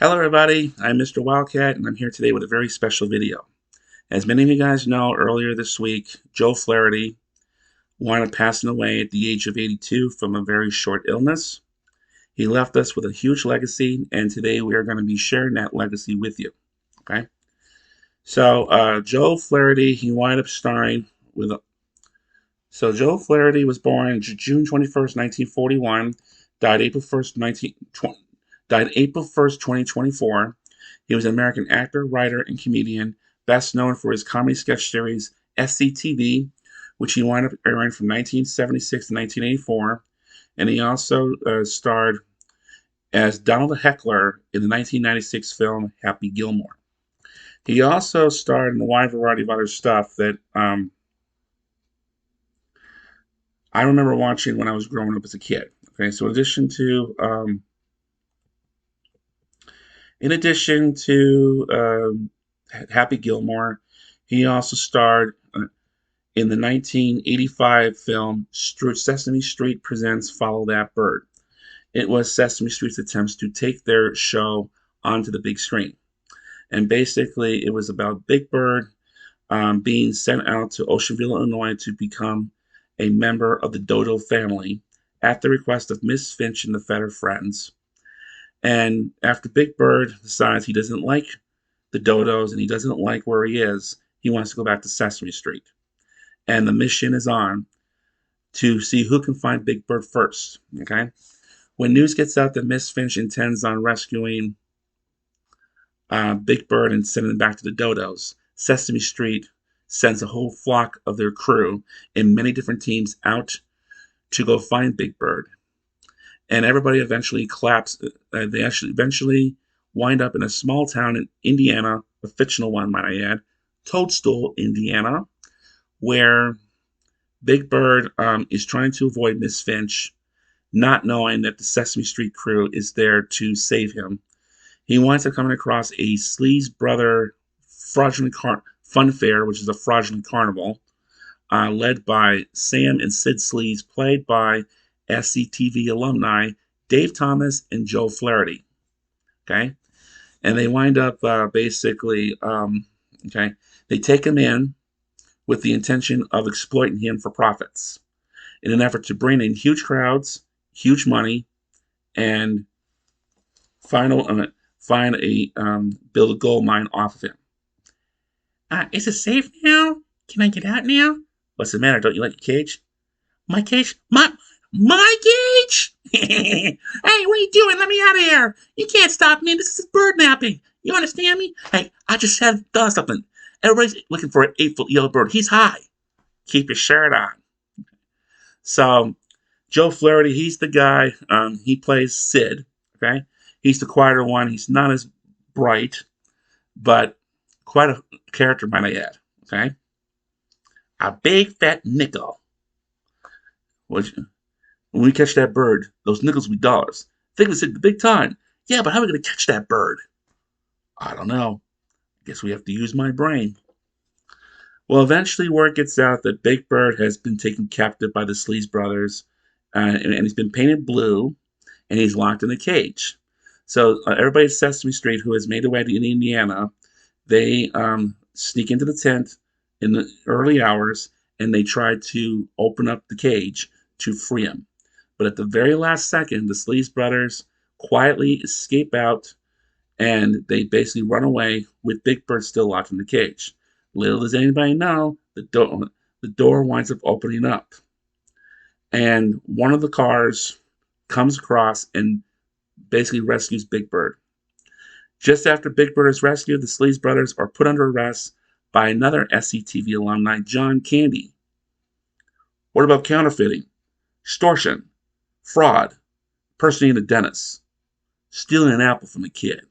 Hello everybody, I'm Mr. Wildcat and I'm here today with a very special video. As many of you guys know, earlier this week, Joe Flaherty wound up passing away at the age of 82 from a very short illness. He left us with a huge legacy, and today we are going to be sharing that legacy with you. Okay? So, Joe Flaherty, he wound up starring with... Joe Flaherty was born June 21st, 1941, died April 1st, 2024. He was an American actor, writer, and comedian, best known for his comedy sketch series SCTV, which he wound up airing from 1976 to 1984. And he also starred as Donald the Heckler in the 1996 film Happy Gilmore. He also starred in a wide variety of other stuff that I remember watching when I was growing up as a kid. Okay, so in addition to Happy Gilmore, he also starred in the 1985 film Sesame Street Presents Follow That Bird. It was Sesame Street's attempts to take their show onto the big screen. And basically, it was about Big Bird being sent out to Oceanville, Illinois to become a member of the Dodo family at the request of Miss Finch and the Feather Friends. And after Big Bird decides he doesn't like the Dodos and he doesn't like where he is, he wants to go back to Sesame Street. And the mission is on to see who can find Big Bird first. Okay? When news gets out that Miss Finch intends on rescuing Big Bird and sending him back to the Dodos, Sesame Street sends a whole flock of their crew in many different teams out to go find Big Bird. And everybody eventually they eventually wind up in a small town in Indiana, a fictional one, might I add, Toadstool, Indiana, where Big Bird is trying to avoid Miss Finch, not knowing that the Sesame Street crew is there to save him. He winds up coming across a Sleaze Brother fraudulent fun fair, which is a fraudulent carnival, led by Sam and Sid Sleaze, played by SCTV alumni Dave Thomas and Joe Flaherty. Okay, and they wind up they take him in with the intention of exploiting him for profits in an effort to bring in huge crowds, huge money, and build a gold mine off of him. Is it safe now? Can I get out now? What's the matter? Don't you like your cage? My cage? My cage? Hey, what are you doing? Let me out of here. You can't stop me. This is bird napping. You understand me? Hey, I just have done something. Everybody's looking for an 8-foot yellow bird. He's high. Keep your shirt on. So, Joe Flaherty, he's the guy. He plays Sid. Okay, he's the quieter one. He's not as bright, but quite a character, might I add. Okay, a big fat nickel. When we catch that bird, those nickels will be dollars. Think it's the big time. Yeah, but how are we going to catch that bird? I don't know. Guess we have to use my brain. Well, eventually word gets out that Big Bird has been taken captive by the Sleaze brothers, and he's been painted blue, and he's locked in a cage. So everybody at Sesame Street who has made their way to Indiana, they sneak into the tent in the early hours, and they try to open up the cage to free him. But at the very last second, the Sleaze brothers quietly escape out, and they basically run away with Big Bird still locked in the cage. Little does anybody know, the door winds up opening up. And one of the cars comes across and basically rescues Big Bird. Just after Big Bird is rescued, the Sleaze brothers are put under arrest by another SCTV alumni, John Candy. What about counterfeiting, extortion, fraud, impersonating a dentist, stealing an apple from a kid?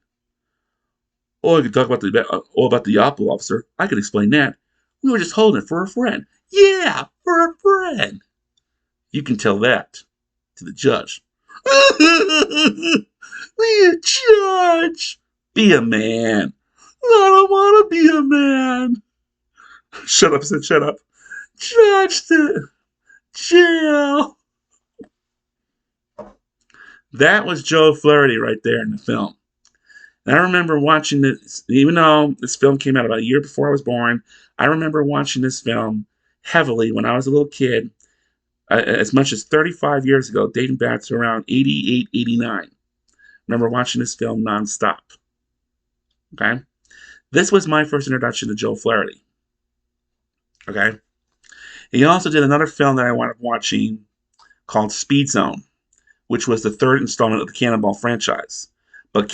Oh, I could talk about the apple, officer. I could explain that. We were just holding it for a friend. Yeah, for a friend. You can tell that to the judge. The judge. Be a man. I don't want to be a man. Shut up, Sid, shut up. Judge to jail. That was Joe Flaherty right there in the film. And I remember watching this, even though this film came out about a year before I was born. I remember watching this film heavily when I was a little kid, as much as 35 years ago, dating back to around 88, 89. Remember watching this film nonstop. Okay? This was my first introduction to Joe Flaherty. Okay? He also did another film that I wound up watching called Speed Zone, which was the third installment of the Cannonball franchise. But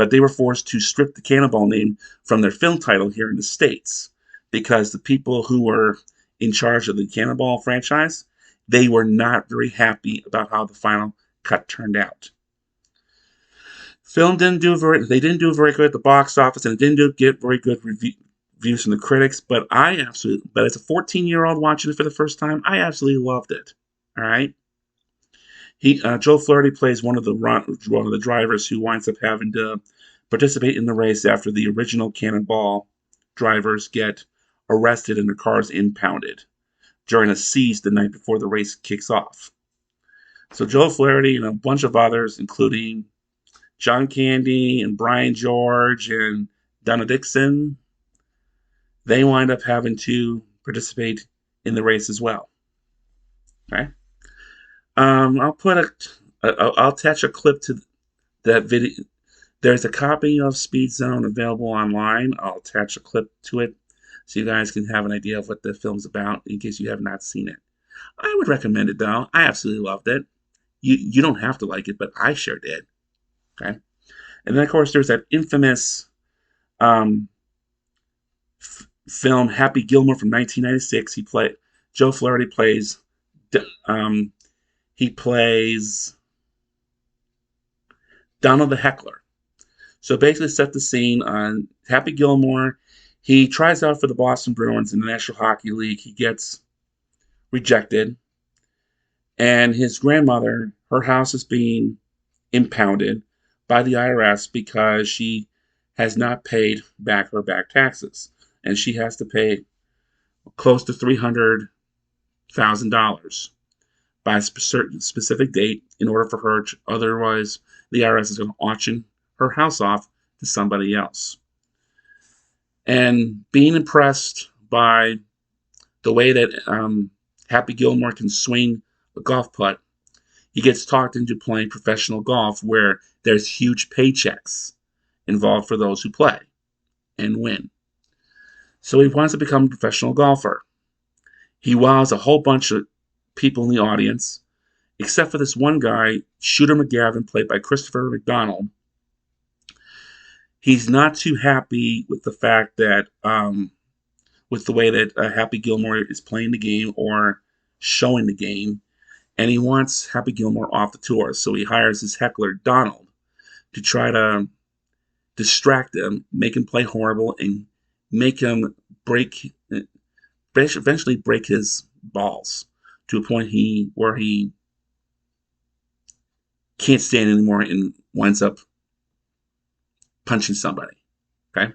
they were forced to strip the Cannonball name from their film title here in the States because the people who were in charge of the Cannonball franchise, they were not very happy about how the final cut turned out. Film didn't do they didn't do very good at the box office, and it didn't get very good reviews from the critics. But as a 14-year-old watching it for the first time, I absolutely loved it. All right. Joe Flaherty plays one of the drivers who winds up having to participate in the race after the original Cannonball drivers get arrested and their cars impounded during a siege the night before the race kicks off. So Joe Flaherty and a bunch of others, including John Candy and Brian George and Donna Dixon, they wind up having to participate in the race as well. Okay. I'll attach a clip to that video. There's a copy of Speed Zone available online. I'll attach a clip to it so you guys can have an idea of what the film's about in case you have not seen it. I would recommend it though. I absolutely loved it. You don't have to like it, but I sure did. Okay. And then of course there's that infamous film Happy Gilmore from 1996. Joe Flaherty plays he plays Donald the Heckler. So basically set the scene on Happy Gilmore. He tries out for the Boston Bruins in the National Hockey League. He gets rejected. And his grandmother, her house is being impounded by the IRS because she has not paid back her back taxes. And she has to pay close to $300,000 by a certain specific date in order for her to, otherwise the IRS is going to auction her house off to somebody else. And being impressed by the way that Happy Gilmore can swing a golf putt, he gets talked into playing professional golf where there's huge paychecks involved for those who play and win. So he wants to become a professional golfer. He wows a whole bunch of people in the audience, except for this one guy, Shooter McGavin, played by Christopher McDonald. He's not too happy with the fact that, with the way that Happy Gilmore is playing the game or showing the game, and he wants Happy Gilmore off the tour. So he hires his heckler, Donald, to try to distract him, make him play horrible, and make him eventually break his balls to a point where he can't stand anymore and winds up punching somebody. Okay?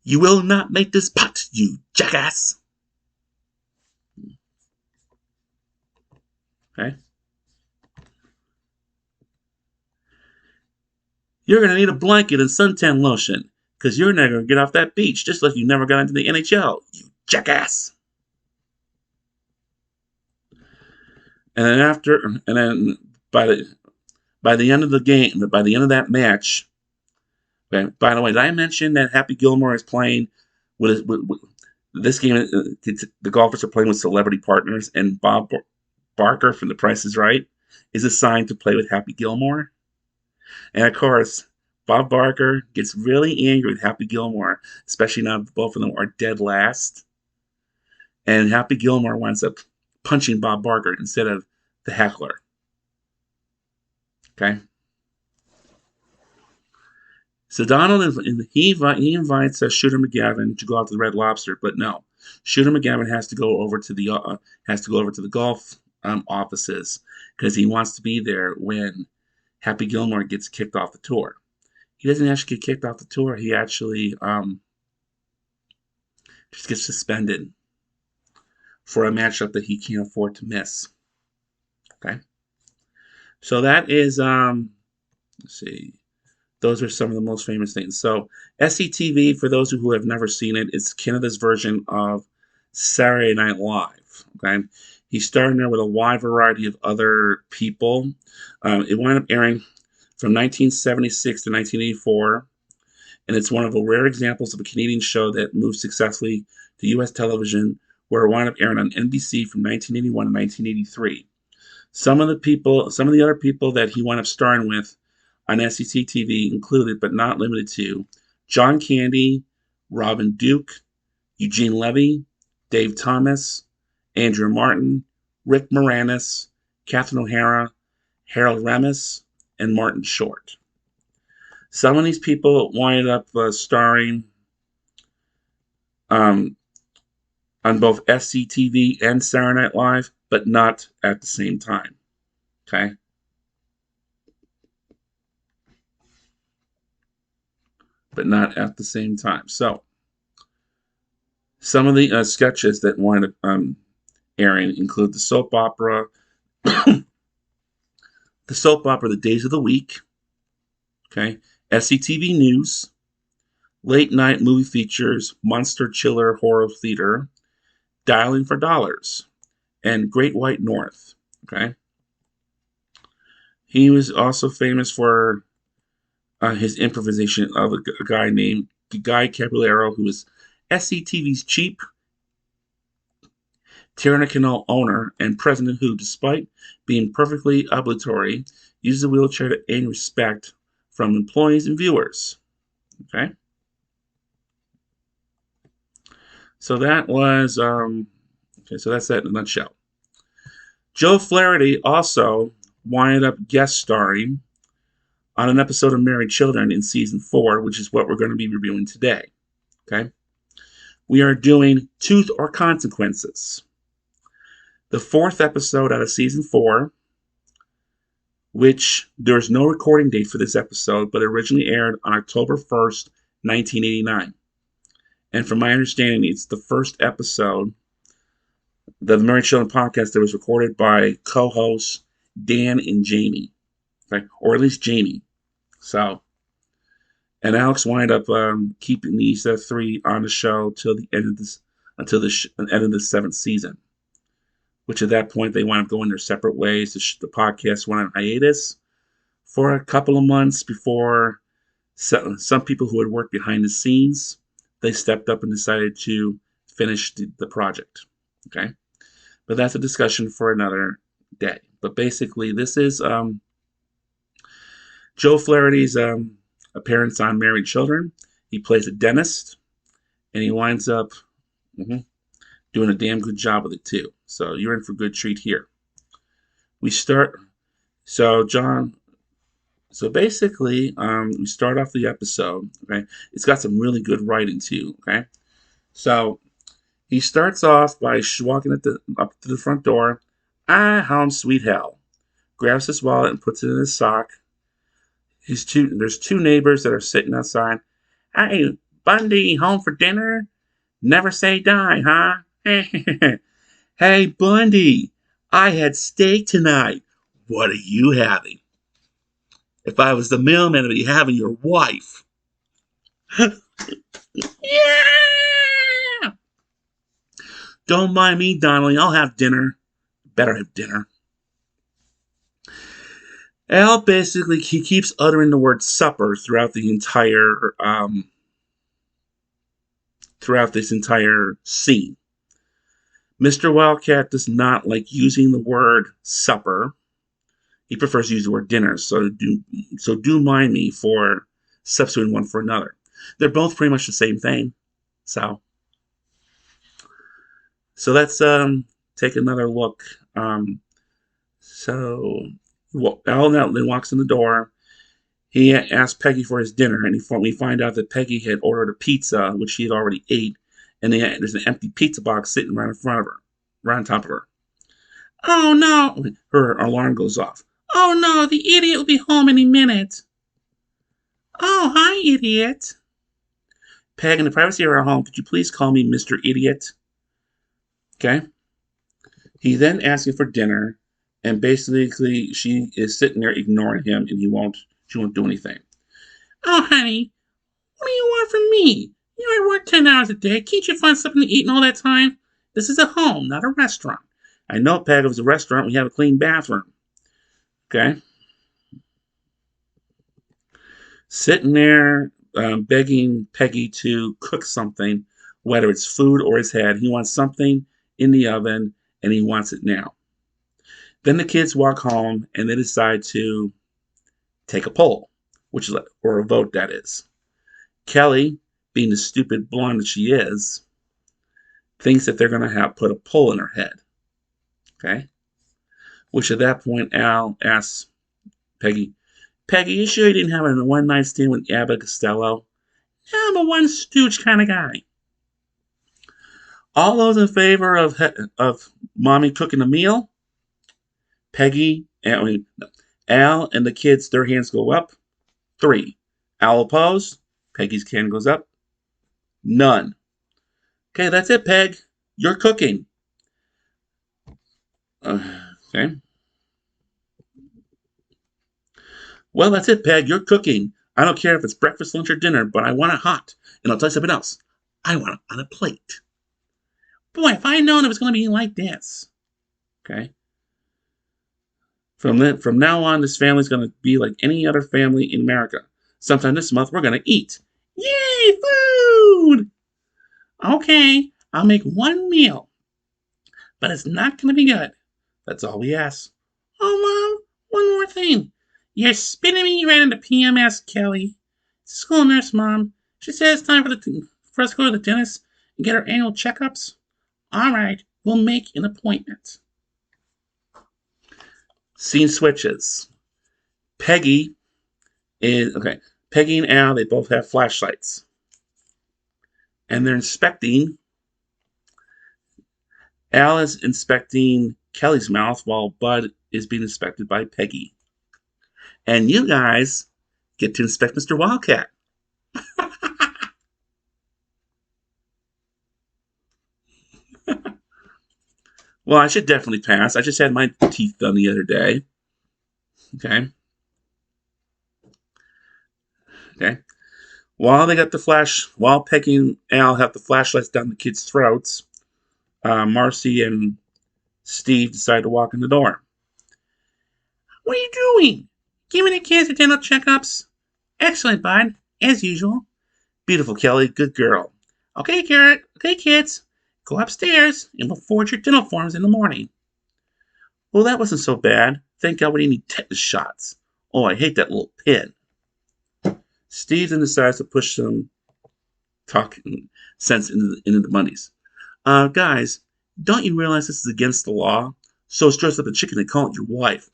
You will not make this putt, you jackass. Okay? You're going to need a blanket and suntan lotion because you're never going to get off that beach just like you never got into the NHL, you jackass. And then by the end of the game, by the end of that match, okay, by the way, did I mention that Happy Gilmore is playing with this game? The golfers are playing with celebrity partners, and Bob Barker from The Price is Right is assigned to play with Happy Gilmore. And of course, Bob Barker gets really angry with Happy Gilmore, especially now that both of them are dead last. And Happy Gilmore winds up punching Bob Barker instead of the heckler. Okay? So Donald, he invites Shooter McGavin to go out to the Red Lobster, but no, Shooter McGavin has to go over to the golf offices because he wants to be there when Happy Gilmore gets kicked off the tour. He doesn't actually get kicked off the tour. He actually just gets suspended for a matchup that he can't afford to miss. Okay, so that is let's see. Those are some of the most famous things. So SCTV, for those who have never seen it, it's Canada's version of Saturday Night Live. Okay, he starred in there with a wide variety of other people. It wound up airing from 1976 to 1984, and it's one of the rare examples of a Canadian show that moved successfully to U.S. television, where it wound up airing on NBC from 1981 to 1983. Some of the other people that he wound up starring with on SCTV included, but not limited to, John Candy, Robin Duke, Eugene Levy, Dave Thomas, Andrew Martin, Rick Moranis, Catherine O'Hara, Harold Ramis, and Martin Short. Some of these people winded up starring um, on both SCTV and Saturday Night Live, but not at the same time. Okay? But not at the same time. So, some of the sketches that wind up airing include the soap opera, The Days of the Week, okay, SCTV News, late night movie features, Monster Chiller Horror Theater, Dialing for Dollars, and Great White North. Okay, he was also famous for his improvisation of a guy named Guy Caballero, who was SCTV's cheap tyrannical owner and president who, despite being perfectly obligatory, uses a wheelchair to gain respect from employees and viewers. Okay? So that was, so that's that in a nutshell. Joe Flaherty also wound up guest starring on an episode of Married Children in season 4, which is what we're going to be reviewing today. Okay? We are doing Truth or Consequences, the 4th episode out of season 4, which there's no recording date for this episode, but originally aired on October 1st, 1989. And from my understanding, it's the first episode of the Married Children podcast that was recorded by co-hosts Dan and Jamie, right? Or at least Jamie. So, and Alex wind up keeping these 3 on the show till the end of this, until the end of the 7th season. Which at that point they wound up going their separate ways. The podcast went on hiatus for a couple of months before some people who had worked behind the scenes, they stepped up and decided to finish the project. Okay, but that's a discussion for another day. But basically, this is Joe Flaherty's appearance on Married Children. He plays a dentist, and he winds up doing a damn good job with it too. So you're in for a good treat here. We start. So basically, we start off the episode. Okay, it's got some really good writing too. Okay, so he starts off by walking up to the front door. Home sweet hell. Grabs his wallet and puts it in his sock. There's 2 neighbors that are sitting outside. Hey, Bundy, home for dinner? Never say die, huh? Hey, Bundy, I had steak tonight. What are you having? If I was the mailman, I'd be having your wife. Yeah! Don't mind me, Donnelly. I'll have dinner. Better have dinner. Al basically, he keeps uttering the word supper throughout the entire throughout this entire scene. Mr. Wildcat does not like using the word supper. He prefers to use the word dinner, so do mind me for substituting one for another. They're both pretty much the same thing. So let's take another look. Al then walks in the door. He asks Peggy for his dinner, and we find out that Peggy had ordered a pizza, which she had already ate, and there's an empty pizza box sitting right in front of her, right on top of her. Oh no! Her alarm goes off. Oh no, the idiot will be home any minute. Oh, hi, idiot. Peg, in the privacy of our home, could you please call me Mr. Idiot? Okay. He then asks you for dinner, and basically she is sitting there ignoring him, and she won't do anything. Oh, honey, what do you want from me? You know I work 10 hours a day. Can't you find something to eat in all that time? This is a home, not a restaurant. I know, Peg, if it was a restaurant, we have a clean bathroom. Okay? Sitting there begging Peggy to cook something, whether it's food or his head. He wants something in the oven and he wants it now. Then the kids walk home and they decide to take a poll, which is or a vote, that is. Kelly, being the stupid blonde that she is, thinks that they're going to have put a pole in her head. Okay? Which at that point, Al asks Peggy, Peggy, you sure you didn't have a one night stand with Abbott Costello? Yeah, I'm a one stooge kind of guy. All those in favor of mommy cooking a meal? Peggy, Al and the kids, their hands go up. 3. Al opposed. Peggy's hand goes up. None. Okay, that's it, Peg. You're cooking. Okay. Well, that's it, Peg. You're cooking. I don't care if it's breakfast, lunch, or dinner, but I want it hot. And I'll tell you something else. I want it on a plate. Boy, if I had known it was going to be like this. Okay. From now on, this family's going to be like any other family in America. Sometime this month, we're going to eat. Yay, food! Okay, I'll make one meal, but it's not going to be good. That's all we ask. Oh, Mom, one more thing. You're spinning me right into PMS, Kelly. School nurse, Mom. She says it's time for us to go to the dentist and get our annual checkups. All right, we'll make an appointment. Scene switches. Peggy and Al, they both have flashlights. And they're inspecting. Al is inspecting Kelly's mouth while Bud is being inspected by Peggy. And you guys get to inspect Mr. Wildcat. Well, I should definitely pass. I just had my teeth done the other day. Okay. While Peggy and Al have the flashlights down the kids' throats, Marcy and Steve decide to walk in the door. What are you doing? Giving the kids their dental checkups? Excellent, Bud. As usual. Beautiful, Kelly. Good girl. Okay, Garrett. Okay, kids. Go upstairs and we'll forge your dental forms in the morning. Well, that wasn't so bad. Thank God we didn't need tetanus shots. Oh, I hate that little pin. Steve then decides to push some talking sense into the Bundys. Guys, don't you realize this is against the law? So stressed up the chicken they call it your wife.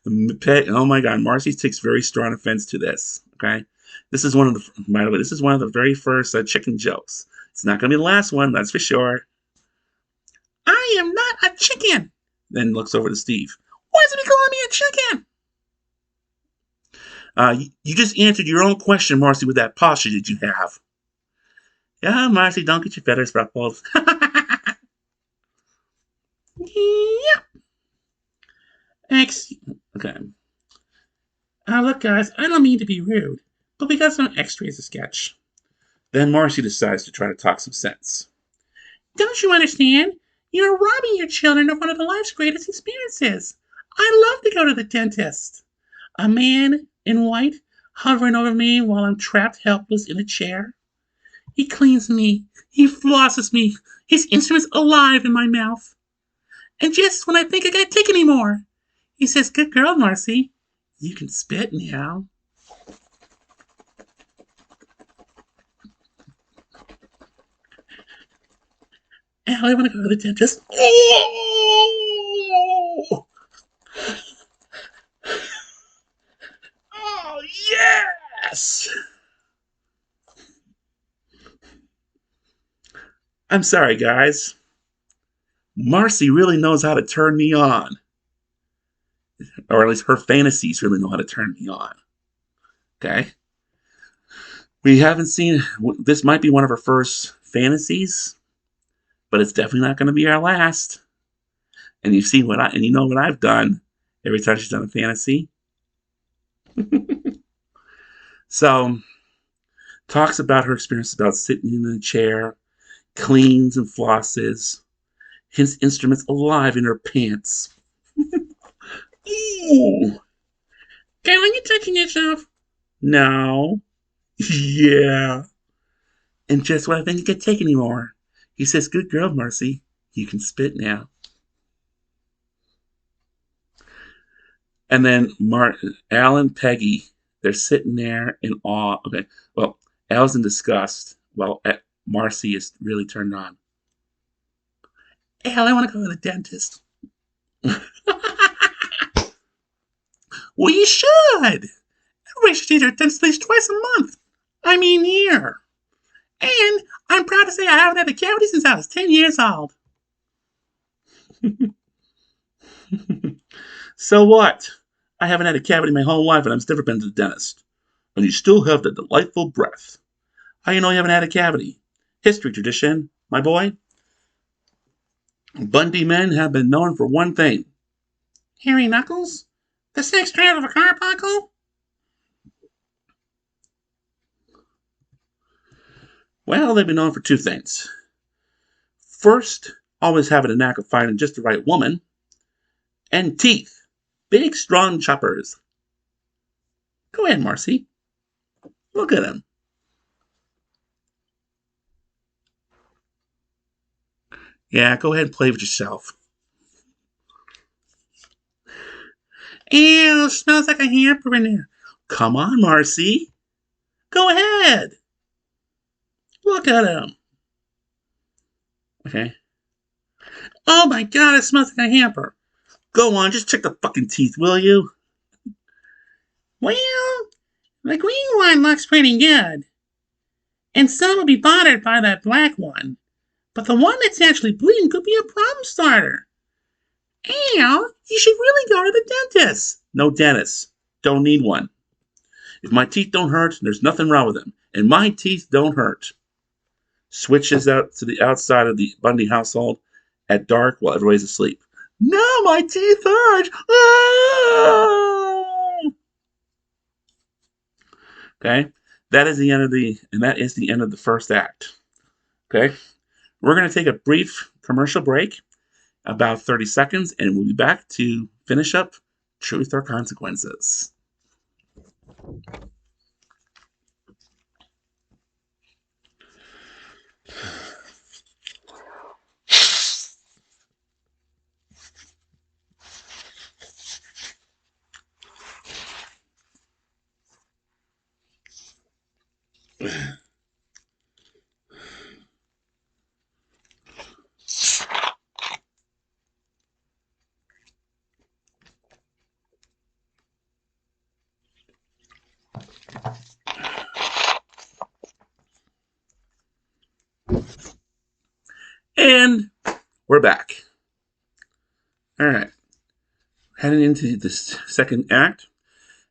Oh my God, Marcy takes very strong offense to this. Okay, this is one of the very first chicken jokes. It's not going to be the last one, that's for sure. I am not a chicken. Then looks over to Steve. Why is he calling me a chicken? You just answered your own question, Marcy, with that posture that you have. Yeah, Marcy, don't get your feathers ruffled. Yeah. Okay. Look, guys, I don't mean to be rude, but we got some extras to sketch. Then Marcy decides to try to talk some sense. Don't you understand? You're robbing your children of one of life's greatest experiences. I love to go to the dentist. A man in white hovering over me while I'm trapped helpless in a chair. He cleans me. He flosses me. His instrument's alive in my mouth. And just when I think I can't take anymore, he says, good girl, Marcy. You can spit now. And I want to go to the dentist. Oh! Oh, yes! I'm sorry, guys. Marcy really knows how to turn me on. Or at least her fantasies really know how to turn me on. Okay? We haven't seen... This might be one of her first fantasies, but it's definitely not going to be our last. And you've seen and you know what I've done every time she's done a fantasy. So, talks about her experience about sitting in a chair, cleans and flosses, his instruments alive in her pants. Ooh. Okay, are you touching yourself? No. Yeah. And just when I think you can't take anymore, he says, "Good girl, Marcy. You can spit now." And then Al and Peggy, they're sitting there in awe. Okay, well, Al's in disgust while Marcy is really turned on. Al, I want to go to the dentist. Well, you should. Everybody should see their dentist at least twice a month. I mean, year. And I'm proud to say I haven't had a cavity since I was 10 years old. So what? I haven't had a cavity my whole life and I've never been to the dentist. And you still have the delightful breath. How you know you haven't had a cavity? History tradition, my boy. Bundy men have been known for one thing. Hairy knuckles? The sex drive of a carbuncle? Well, they've been known for two things. First, always having a knack of finding just the right woman. And teeth. Big, strong choppers. Go ahead, Marcy. Look at him. Yeah, go ahead and play with yourself. Ew, smells like a hamper in there. Come on, Marcy. Go ahead. Look at him. Okay. Oh my god, it smells like a hamper. Go on, just check the fucking teeth, will you? Well, the green one looks pretty good. And some will be bothered by that black one. But the one that's actually bleeding could be a problem starter. Ew, you should really go to the dentist. No dentist. Don't need one. If my teeth don't hurt, there's nothing wrong with them. And my teeth don't hurt. Switches out to the outside of the Bundy household at dark while everybody's asleep. No, my teeth hurt. Ah! Okay, that is the end of the first act. Okay, we're going to take a brief commercial break, about 30 seconds, and we'll be back to finish up Truth or Consequences. And we're back. All right, heading into the second act.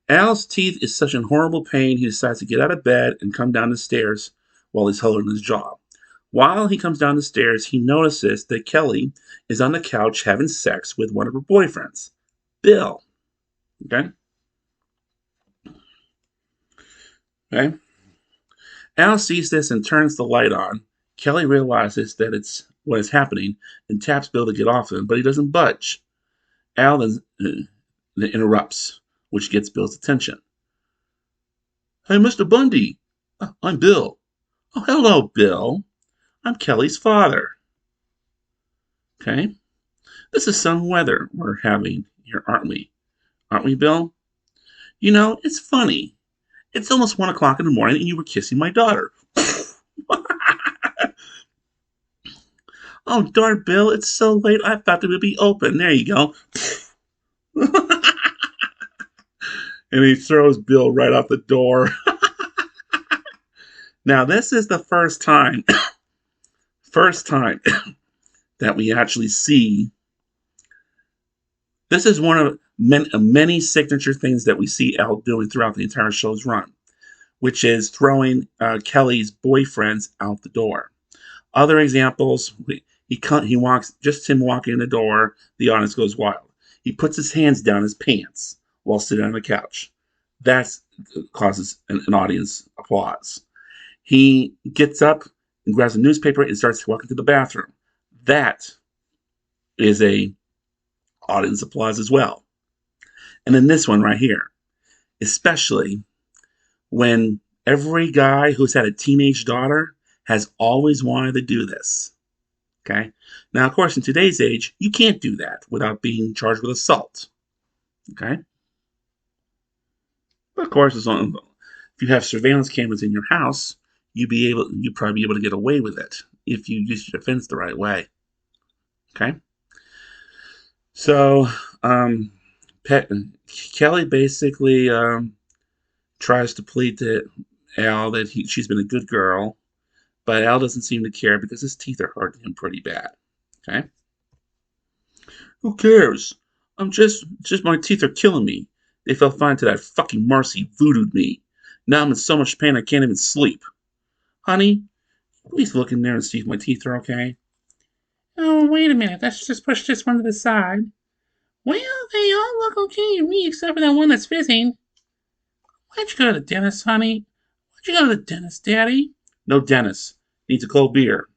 Al's teeth is such in horrible pain, he decides to get out of bed and come down the stairs while he's holding his jaw. While he comes down the stairs, he notices that Kelly is on the couch having sex with one of her boyfriends, Bill. Okay? Okay? Al sees this and turns the light on. Kelly realizes that it's what is happening and taps Bill to get off him, but he doesn't budge. Al then interrupts, which gets Bill's attention. Hey, Mr. Bundy. I'm Bill. Oh, hello, Bill. I'm Kelly's father. Okay? This is some weather we're having here, aren't we? Aren't we, Bill? You know, it's funny. It's almost 1 o'clock in the morning and you were kissing my daughter. Oh, darn, Bill, it's so late. I thought it would be open. There you go. And he throws Bill right out the door. Now, this is the first time that we actually see. This is one of many signature things that we see Al doing throughout the entire show's run, which is throwing Kelly's boyfriends out the door. Other examples, he walks, just him walking in the door, the audience goes wild. He puts his hands down his pants while sitting on the couch. That causes an audience applause. He gets up and grabs a newspaper and starts walking to the bathroom. That is a audience applause as well. And then this one right here, especially when every guy who's had a teenage daughter has always wanted to do this. Okay. Now, of course, in today's age, you can't do that without being charged with assault. Okay. But of course, if you have surveillance cameras in your house, you'd probably be able to get away with it if you use your defense the right way. Okay. So, Kelly basically tries to plead to Al that she's been a good girl, but Al doesn't seem to care because his teeth are hurting him pretty bad. Okay. Who cares? Just my teeth are killing me. They felt fine till that fucking Marcy voodooed me. Now I'm in so much pain I can't even sleep. Honey, please look in there and see if my teeth are okay. Oh, wait a minute. Let's just push this one to the side. Well, they all look okay to me except for that one that's fizzing. Why'd you go to the dentist, honey? Why'd you go to the dentist, Daddy? No dentist. Needs a cold beer.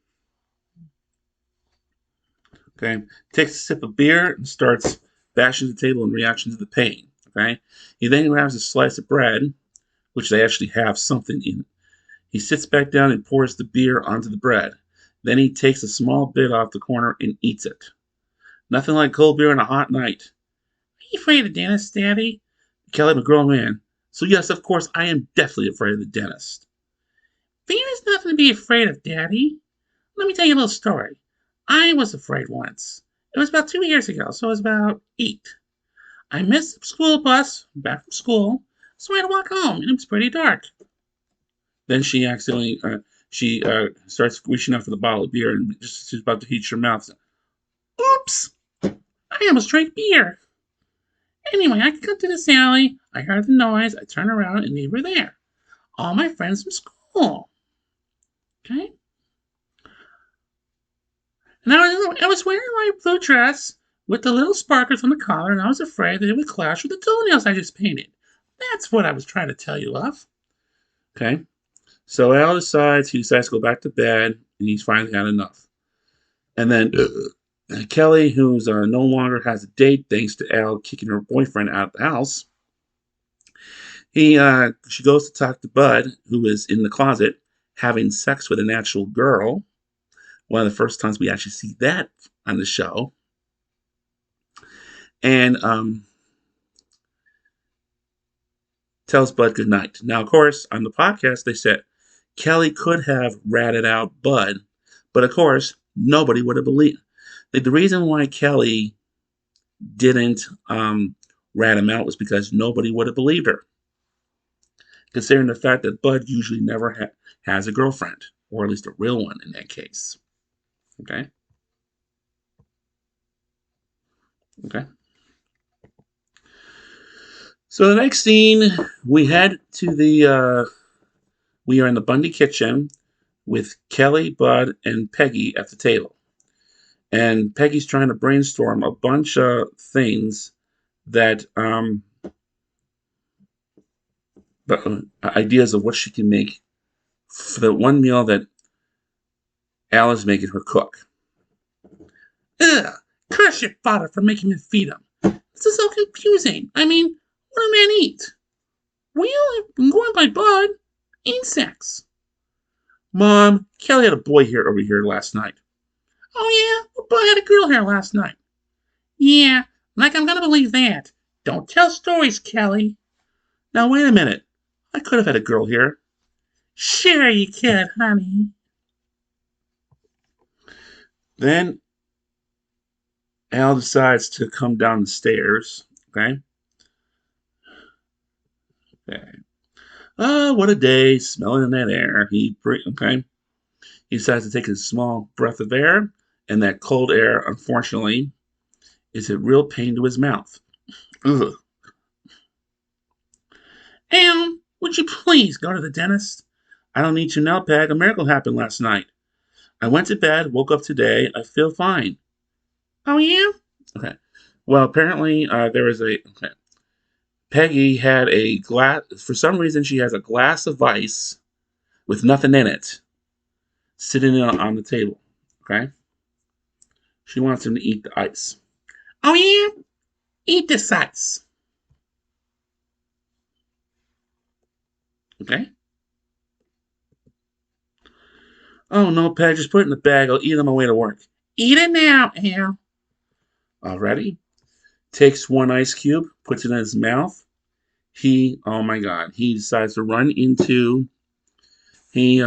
Okay. Takes a sip of beer and starts bashing the table in reaction to the pain. Okay. He then grabs a slice of bread, which they actually have something in it. He sits back down and pours the beer onto the bread. Then he takes a small bit off the corner and eats it. Nothing like cold beer on a hot night. Are you afraid of dentists, Daddy? Kelly, I'm a grown man. So yes, of course, I am deathly afraid of the dentist. There is nothing to be afraid of, Daddy. Let me tell you a little story. I was afraid once. It was about 2 years ago, so I was about 8. I missed the school bus back from school, so I had to walk home, and it was pretty dark. Then she accidentally, starts reaching out for the bottle of beer, and just she's about to heat her mouth. Oops! I almost drank beer. Anyway, I come to this alley. I heard the noise. I turn around, and they were there. All my friends from school. Okay? And I was wearing my blue dress with the little sparklers on the collar, and I was afraid that it would clash with the toenails I just painted. That's what I was trying to tell you of. Okay? So Al decides to go back to bed, and he's finally had enough. And then Kelly, who's no longer has a date thanks to Al kicking her boyfriend out of the house, she goes to talk to Bud, who is in the closet having sex with an actual girl. One of the first times we actually see that on the show. And tells Bud goodnight. Now, of course, on the podcast, they said Kelly could have ratted out Bud, but of course, nobody would have believed. The reason why Kelly didn't rat him out was because nobody would have believed her, considering the fact that Bud usually never has a girlfriend, or at least a real one in that case. Okay? Okay. So the next scene, we head to we are in the Bundy kitchen with Kelly, Bud, and Peggy at the table. And Peggy's trying to brainstorm a bunch of things that, ideas of what she can make for the one meal that Al is making her cook. Ugh! Curse your father for making me feed him. This is so confusing. I mean, what do men eat? Well, going by Bud, insects. Mom, Kelly had a boy here over here last night. Oh yeah? Well, Bud had a girl here last night. Yeah, like I'm gonna believe that. Don't tell stories, Kelly. Now wait a minute. I could have had a girl here. Sure you could, honey. Then Al decides to come down the stairs. Okay. Okay. Oh, what a day, smelling in that air. He decides to take a small breath of air, and that cold air, unfortunately, is a real pain to his mouth. Ugh. Al, would you please go to the dentist? I don't need to now, Peg. A miracle happened last night. I went to bed, woke up today. I feel fine. Oh, yeah? Okay. Well, apparently there was a... Okay. Peggy had a glass. For some reason, she has a glass of ice with nothing in it sitting on the table. Okay? She wants him to eat the ice. Oh, yeah? Eat this ice. Okay? Oh, no, Peg, just put it in the bag. I'll eat it on my way to work. Eat it now, Al. Already? Takes one ice cube, puts it in his mouth. Oh my God, he decides to run into, he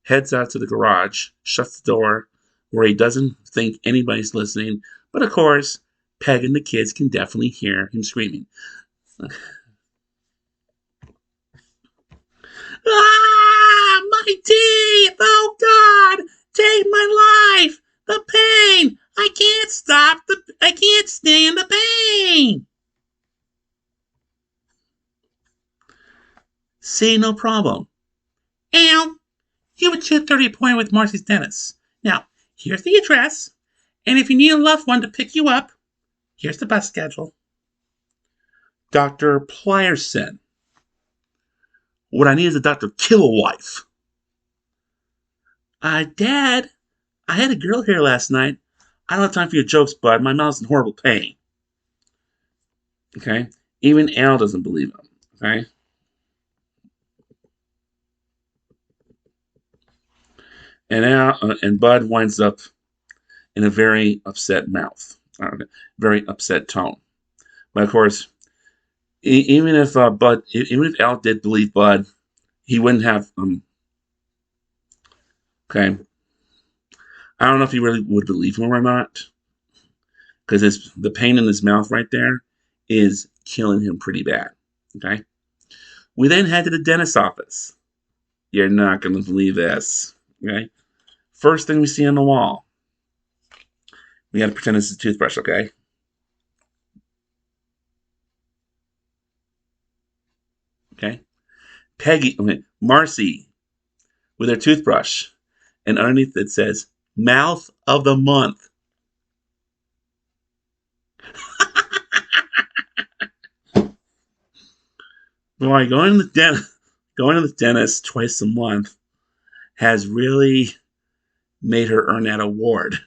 heads out to the garage, shuts the door, where he doesn't think anybody's listening. But of course, Peg and the kids can definitely hear him screaming. Ah, my teeth! Oh God, take my life! The pain! I can't stand the pain! See, no problem. Ow! You have a 2:30 appointment with Marcy's dentist. Now, here's the address, and if you need a loved one to pick you up, here's the bus schedule. Dr. Plyerson. What I need is a Dr. Kill-A-Wife. Dad, I had a girl here last night. I don't have time for your jokes, bud. My mouth's in horrible pain. Okay? Even Al doesn't believe him. Okay? And Bud winds up in a very upset mouth. Very upset tone. But of course, even if Al did believe Bud, he wouldn't have. Okay, I don't know if he really would believe him or not, because the pain in his mouth right there is killing him pretty bad. Okay, we then head to the dentist's office. You're not going to believe this. Okay, first thing we see on the wall. We got to pretend it's a toothbrush. Okay. Okay. Marcy with her toothbrush, and underneath it says "Mouth of the Month." Boy, going to the dentist twice a month has really made her earn that award.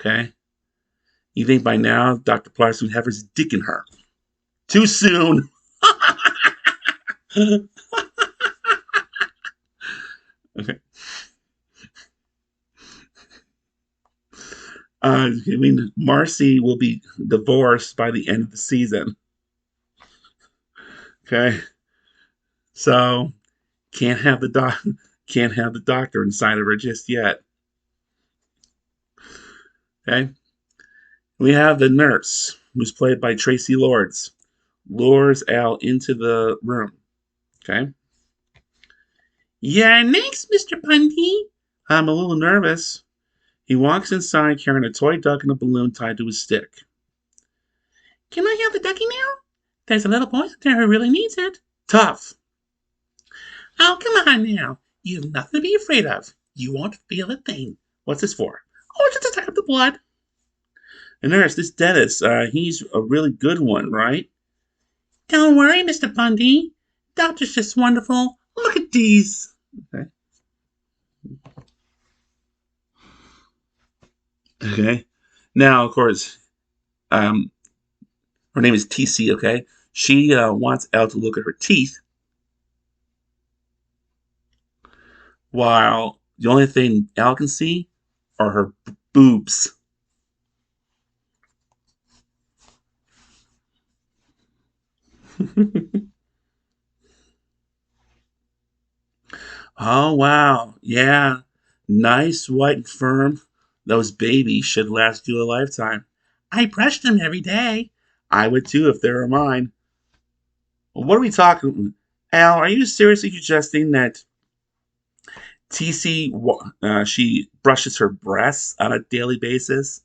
Okay, you think by now Dr. Plarson would have his dick in her? Too soon. Okay. I mean, Marcy will be divorced by the end of the season. Okay, so can't have the doc, can't have the doctor inside of her just yet. Okay, we have the nurse, who's played by Tracy Lords, lures Al into the room. Okay. Yeah, next, Mr. Bundy. I'm a little nervous. He walks inside carrying a toy duck and a balloon tied to his stick. Can I have the ducky now? There's a little boy there who really needs it. Tough. Oh, come on now. You have nothing to be afraid of. You won't feel a thing. What's this for? Oh, just to suck up the blood. And nurse, this dentist, he's a really good one, right? Don't worry, Mr. Bundy. Doctor's just wonderful. Look at these. Okay. Okay. Now, of course, her name is TC. Okay. She wants Al to look at her teeth, while the only thing Al can see are her boobs. Oh wow, yeah, nice, white, and firm. Those babies should last you a lifetime. I brush them every day. I would too if they were mine. What are we talking? Al, are you seriously suggesting that TC she brushes her breasts on a daily basis?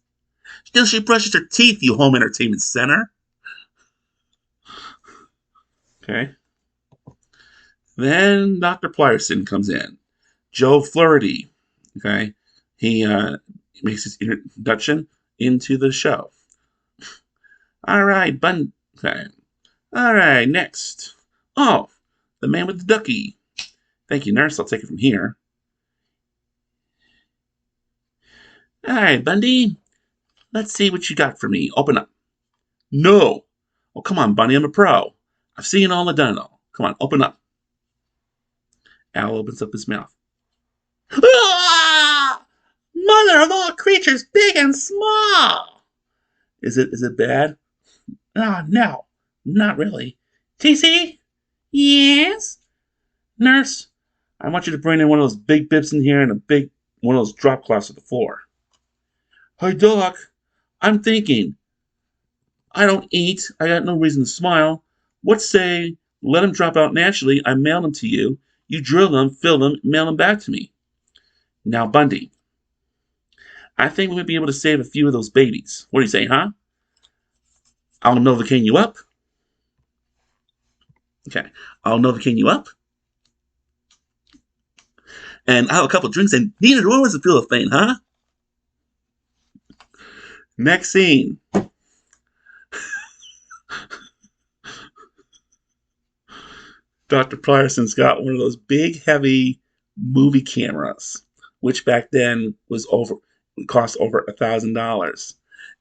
Still, she brushes her teeth. You home entertainment center. Okay. Then Dr. Plyerson comes in. Joe Flaherty. Okay. He makes his introduction into the show. All right, Okay. All right, next. Oh, the man with the ducky. Thank you, nurse. I'll take it from here. All right, Bundy. Let's see what you got for me. Open up. No. Oh, come on, Bundy. I'm a pro. I've seen all and done it all. Come on, open up. Al opens up his mouth. Ah! Mother of all creatures, big and small. Is it bad? Ah, no, not really. TC? Yes? Nurse, I want you to bring in one of those big bips in here and a big one of those drop cloths to the floor. Hey, Doc, I'm thinking. I don't eat. I got no reason to smile. What say, let them drop out naturally. I mail them to you. You drill them, fill them, mail them back to me. Now, Bundy, I think we might be able to save a few of those babies. What do you say, huh? I'll Novocaine you up. Okay. I'll Novocaine you up. And I'll have a couple of drinks and neither one was a feel of faint, huh? Next scene. Dr. Pryerson's got one of those big, heavy movie cameras, which back then cost over $1,000.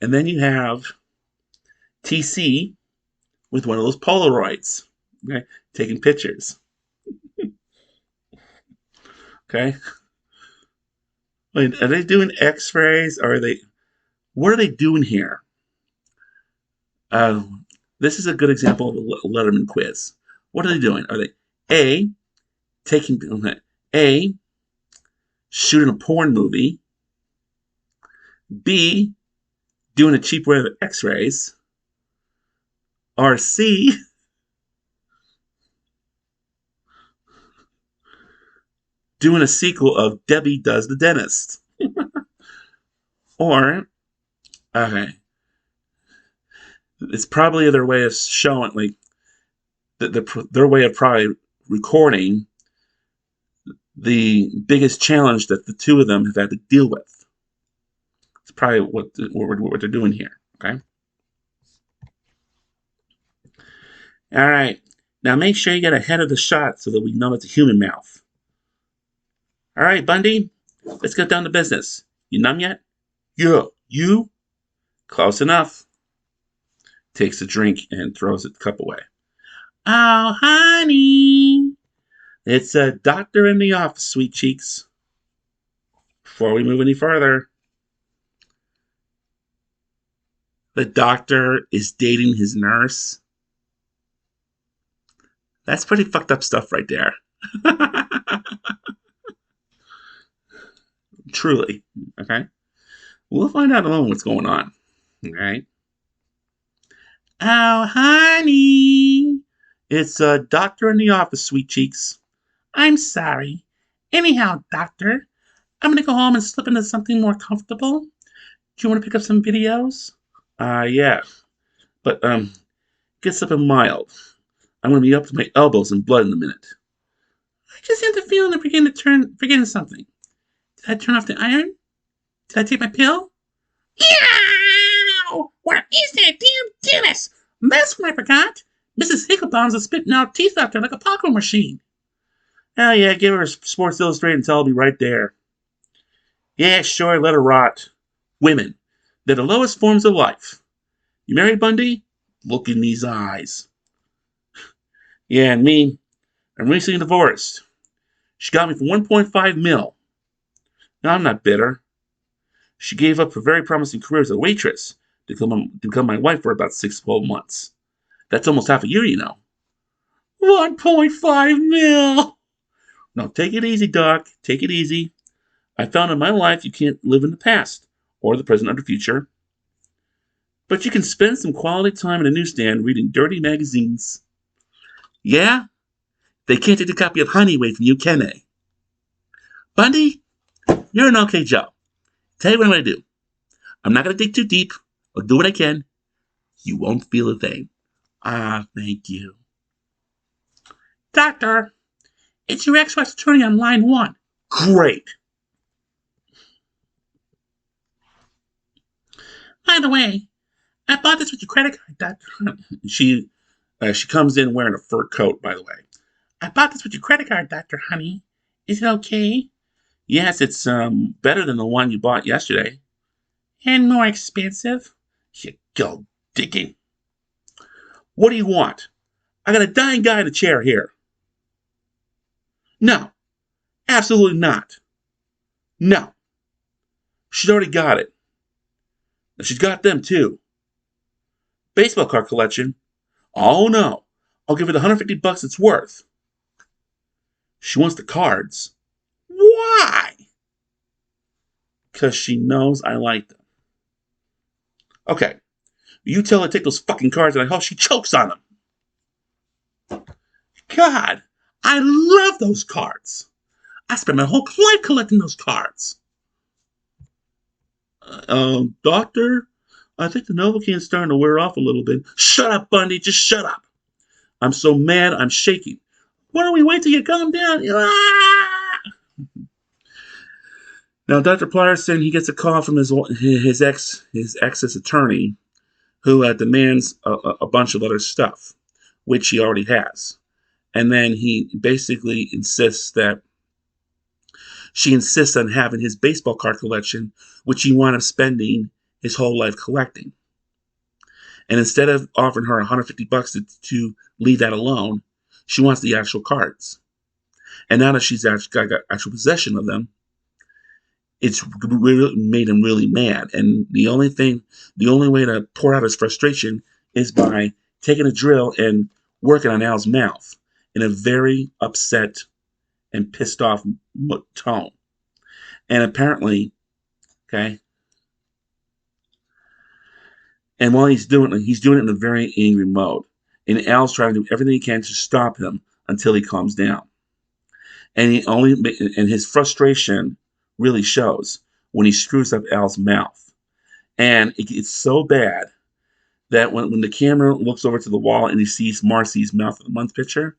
And then you have TC with one of those Polaroids, okay, taking pictures. Okay. Wait, are they doing X-rays? Or are they? What are they doing here? Uh, this is a good example of a Letterman quiz. What are they doing? Are they A, taking A, shooting a porn movie, B, doing a cheap way of X-rays, or C, doing a sequel of Debbie Does the Dentist? Or, okay, it's probably their way of showing, like, their way of probably recording the biggest challenge that the two of them have had to deal with. It's probably what they're doing here. Okay. All right. Now make sure you get ahead of the shot so that we know it's a human mouth. All right, Bundy. Let's get down to business. You numb yet? Yeah. You? Close enough. Takes a drink and throws the cup away. Oh, honey. It's a doctor in the office, sweet cheeks. Before we move any further, the doctor is dating his nurse. That's pretty fucked up stuff right there. Truly. Okay. We'll find out alone what's going on. All right. Oh, honey. It's a doctor in the office, sweet cheeks. I'm sorry. Anyhow, doctor, I'm going to go home and slip into something more comfortable. Do you want to pick up some videos? Yeah. But, get something mild. I'm going to be up to my elbows in blood in a minute. I just have the feeling they're forgetting something. Did I turn off the iron? Did I take my pill? Yow! Where is that damn dentist? That's what I forgot. Mrs. Hicklebones is spitting out teeth out there like a popcorn machine. Oh, yeah, give her a Sports Illustrated and tell her I'll be right there. Yeah, sure, let her rot. Women, they're the lowest forms of life. You married, Bundy? Look in these eyes. Yeah, and me, I'm recently divorced. She got me for 1.5 mil. Now, I'm not bitter. She gave up her very promising career as a waitress to become my wife for about 6 to 12 months. That's almost half a year, you know. 1.5 mil! No, take it easy, Doc. Take it easy. I found in my life you can't live in the past, or the present or the future. But you can spend some quality time in a newsstand reading dirty magazines. Yeah? They can't take a copy of Honey away from you, can they? Bundy, you're an okay Joe. Tell you what I'm going to do. I'm not going to dig too deep. I'll do what I can. You won't feel a thing. Ah, thank you. Doctor, it's your ex-wife's attorney on line 1. Great. By the way, I bought this with your credit card, Doctor. She She comes in wearing a fur coat, by the way. I bought this with your credit card, Dr. Honey. Is it okay? Yes, it's better than the one you bought yesterday. And more expensive? You go digging. What do you want? I got a dying guy in a chair here. No, absolutely not. No. She's already got it. She's got them too. Baseball card collection? Oh no. I'll give her the $150 it's worth. She wants the cards. Why? Because she knows I like them. Okay. You tell her to take those fucking cards and I hope she chokes on them. God, I love those cards. I spent my whole life collecting those cards. Doctor, I think the Novocaine's starting to wear off a little bit. Shut up, Bundy. Just shut up. I'm so mad, I'm shaking. Why don't we wait till you calm down? Ah! Now, Dr. Plyerson, he gets a call from his ex's attorney, who demands a bunch of other stuff, which he already has. And then he basically she insists on having his baseball card collection, which he wound up spending his whole life collecting. And instead of offering her $150 to leave that alone, she wants the actual cards. And now that she's actually got actual possession of them, it's really made him really mad. And the only way to pour out his frustration is by taking a drill and working on Al's mouth in a very upset and pissed off tone. And apparently, okay, and while he's doing it in a very angry mode. And Al's trying to do everything he can to stop him until he calms down. And his frustration really shows when he screws up Al's mouth. And it's so bad that when the camera looks over to the wall and he sees Marcy's mouth of the month picture,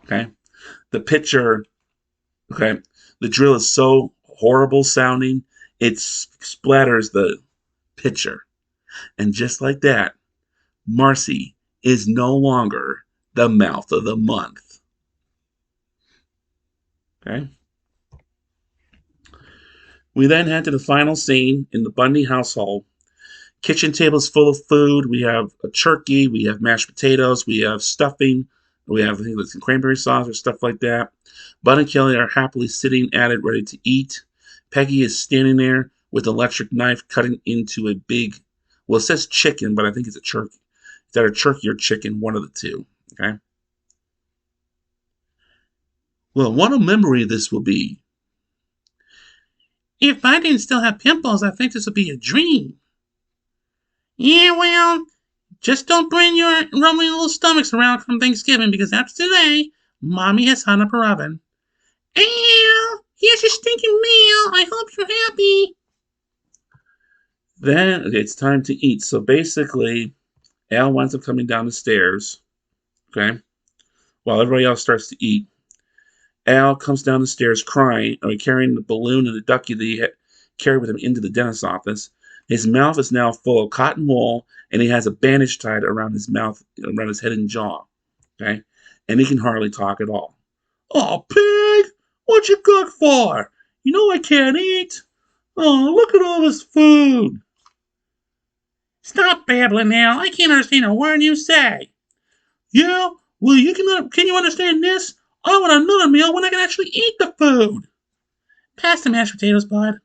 okay, the picture, okay, the drill is so horrible sounding, it splatters the picture. And just like that, Marcy is no longer the mouth of the month. Okay. We then head to the final scene in the Bundy household. Kitchen table's full of food. We have a turkey, we have mashed potatoes, we have stuffing, we have, I think it's some cranberry sauce or stuff like that. Bud and Kelly are happily sitting at it, ready to eat. Peggy is standing there with an electric knife cutting into a big, well, it says chicken, but I think it's a turkey. It's either turkey or chicken, one of the two. Okay. Well, what a memory this will be. If I didn't still have pimples, I think this would be a dream. Yeah, well, just don't bring your rumbling little stomachs around from Thanksgiving because after today, Mommy has hung up her oven. Al, here's your stinking meal. I hope you're happy. Then it's time to eat. So basically, Al winds up coming down the stairs, okay, while everybody else starts to eat. Al comes down the stairs crying, carrying the balloon and the ducky that he had carried with him into the dentist's office. His mouth is now full of cotton wool, and he has a bandage tied around his mouth, around his head and jaw. Okay? And he can hardly talk at all. Oh, pig! What you cook for? You know I can't eat. Oh, look at all this food. Stop babbling now. I can't understand a word you say. Yeah? Well, can you understand this? I want another meal when I can actually eat the food. Pass the mashed potatoes, Bud.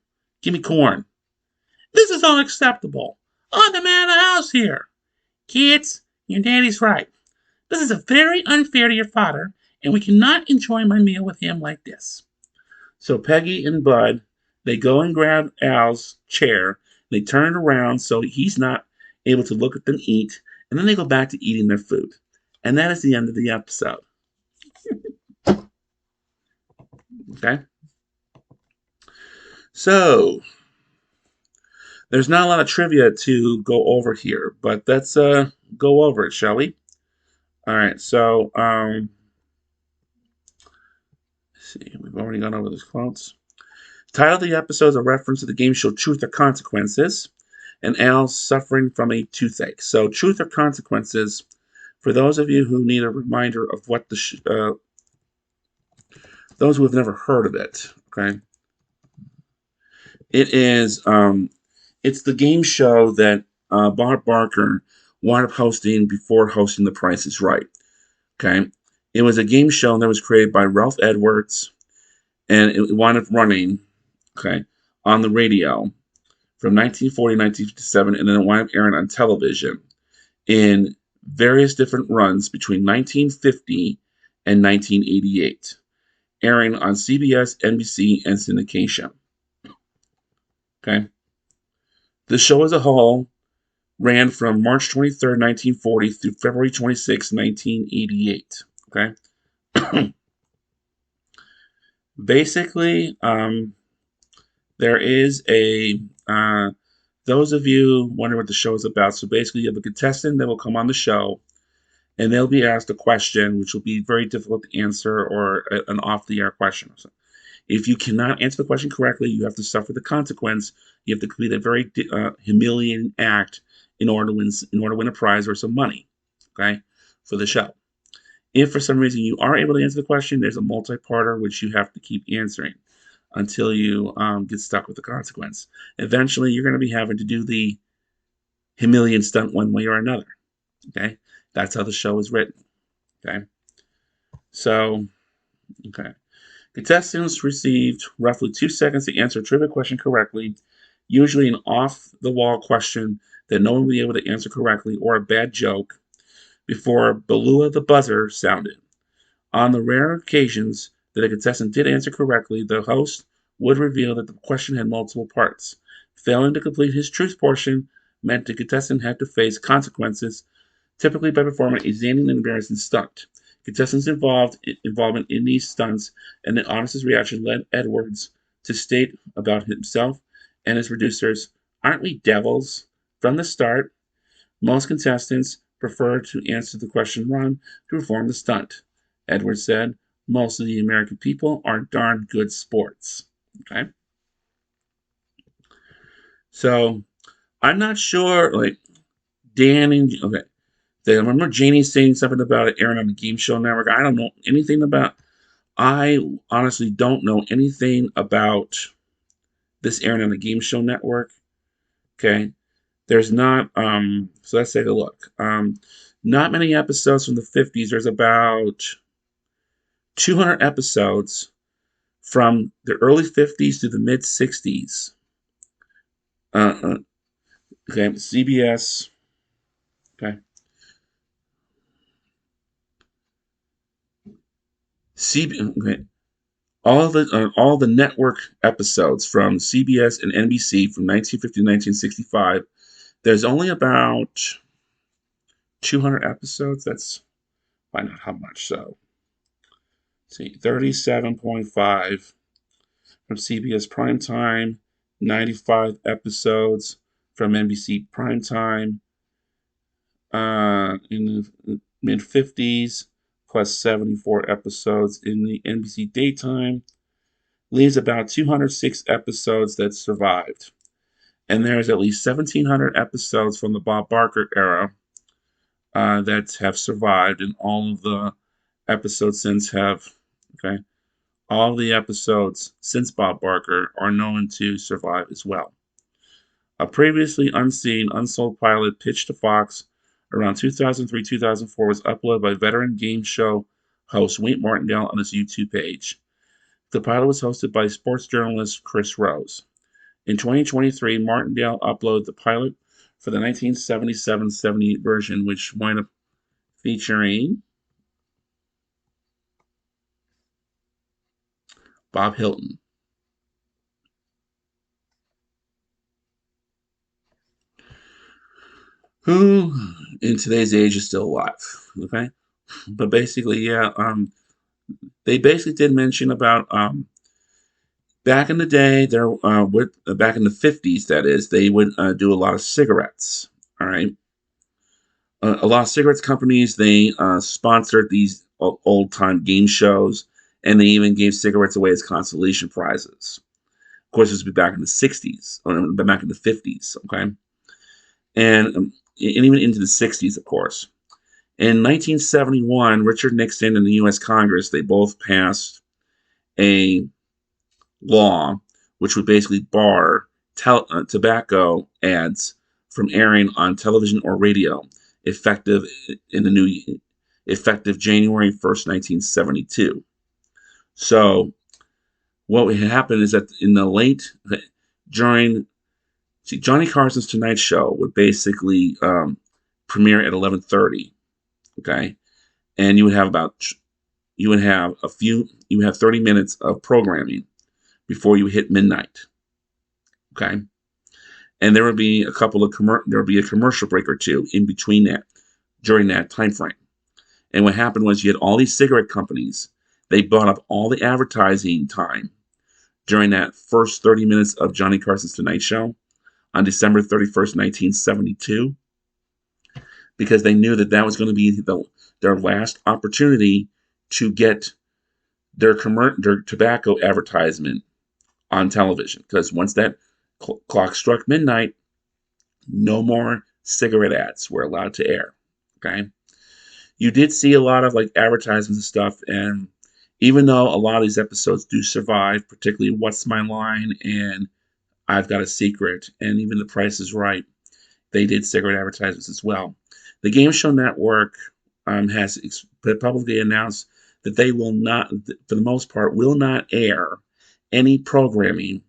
Give me corn. This is unacceptable. I'm the man of the house here. Kids, your daddy's right. This is very unfair to your father, and we cannot enjoy my meal with him like this. So Peggy and Bud, they go and grab Al's chair. They turn it around so he's not able to look at them eat, and then they go back to eating their food. And that is the end of the episode. Okay? So, there's not a lot of trivia to go over here, but let's go over it, shall we? All right, so, let's see, we've already gone over those quotes. Title of the episode is a reference to the game show Truth or Consequences. and Al suffering from a toothache. So, truth or consequences, for those of you who need a reminder of what those who have never heard of it, okay, it is it's the game show that Bob Barker wound up hosting before hosting The Price is Right. Okay, it was a game show that was created by Ralph Edwards, and it wound up running, okay, on the radio from 1940 to 1957, and then it wound up airing on television in various different runs between 1950 and 1988, airing on CBS, NBC, and syndication. Okay, the show as a whole ran from March 23rd, 1940 through February 26, 1988. Okay. Basically, there is those of you wondering what the show is about. So basically, you have a contestant that will come on the show, and they'll be asked a question, which will be very difficult to answer, or an off-the-air question. So if you cannot answer the question correctly, you have to suffer the consequence. You have to complete a very humiliating act in order to win a prize or some money, okay, for the show. If for some reason you are able to answer the question, there's a multi-parter which you have to keep answering until you get stuck with the consequence. Eventually, you're going to be having to do the humiliating stunt one way or another. Okay, that's how the show is written. Okay, so contestants received roughly 2 seconds to answer a trivia question correctly, usually an off-the-wall question that no one will be able to answer correctly, or a bad joke, before Balua the buzzer sounded. On the rare occasions that a contestant did answer correctly, the host would reveal that the question had multiple parts. Failing to complete his truth portion meant the contestant had to face consequences, typically by performing a zany and embarrassing stunt. Contestants' involvement in these stunts and the audience's reaction led Edwards to state about himself and his producers, "Aren't we devils?" From the start, most contestants prefer to answer the question wrong to perform the stunt. Edwards said, "Most of the American people are darn good sports." Okay? So, I'm not sure, like, Dan and, okay. I remember Janie saying something about it airing on the Game Show Network. I don't know anything about, I honestly don't know anything about this airing on the Game Show Network. Okay? There's not, so let's take a look. Not many episodes from the 50s. There's about 200 episodes from the early 50s to the mid 60s. Okay, CBS. Okay. Okay. All the network episodes from CBS and NBC from 1950 to 1965. There's only about 200 episodes. That's find out how much. So, see, 37.5 from CBS primetime, 95 episodes from NBC primetime, in the mid 50s, plus 74 episodes in the NBC daytime, leaves about 206 episodes that survived. And there's at least 1,700 episodes from the Bob Barker era that have survived, and all of the episodes since have, okay, all the episodes since Bob Barker are known to survive as well. A previously unseen, unsold pilot pitched to Fox around 2003-2004 was uploaded by veteran game show host Wayne Martindale on his YouTube page. The pilot was hosted by sports journalist Chris Rose. In 2023, Martindale uploaded the pilot for the 1977-78 version, which wound up featuring Bob Hilton, who in today's age is still alive. Okay, but basically, yeah, they basically did mention about back in the day, back in the 50s, that is, they would do a lot of cigarettes. All right, a lot of cigarettes companies, they sponsored these old time game shows, and they even gave cigarettes away as consolation prizes. Of course, this would be back in the 60s, or back in the 50s. Okay, and even into the 60s, of course. In 1971, Richard Nixon and the U.S. Congress, they both passed a law which would basically bar tobacco ads from airing on television or radio, effective effective January 1st, 1972. So what would happen is that in the during Johnny Carson's Tonight Show would basically premiere at 11:30. Okay, and you would have 30 minutes of programming before you hit midnight. Okay, and there would be a commercial break or two in between that during that time frame. And what happened was you had all these cigarette companies. They bought up all the advertising time during that first 30 minutes of Johnny Carson's Tonight Show on December 31st, 1972, because they knew that that was going to be their last opportunity to get their tobacco advertisement on television. Because once that clock struck midnight, no more cigarette ads were allowed to air. Okay, you did see a lot of like advertisements and stuff, and even though a lot of these episodes do survive, particularly What's My Line and I've Got a Secret, and even The Price is Right, they did cigarette advertisements as well. The Game Show Network has publicly announced that they will not, for the most part, will not air any programming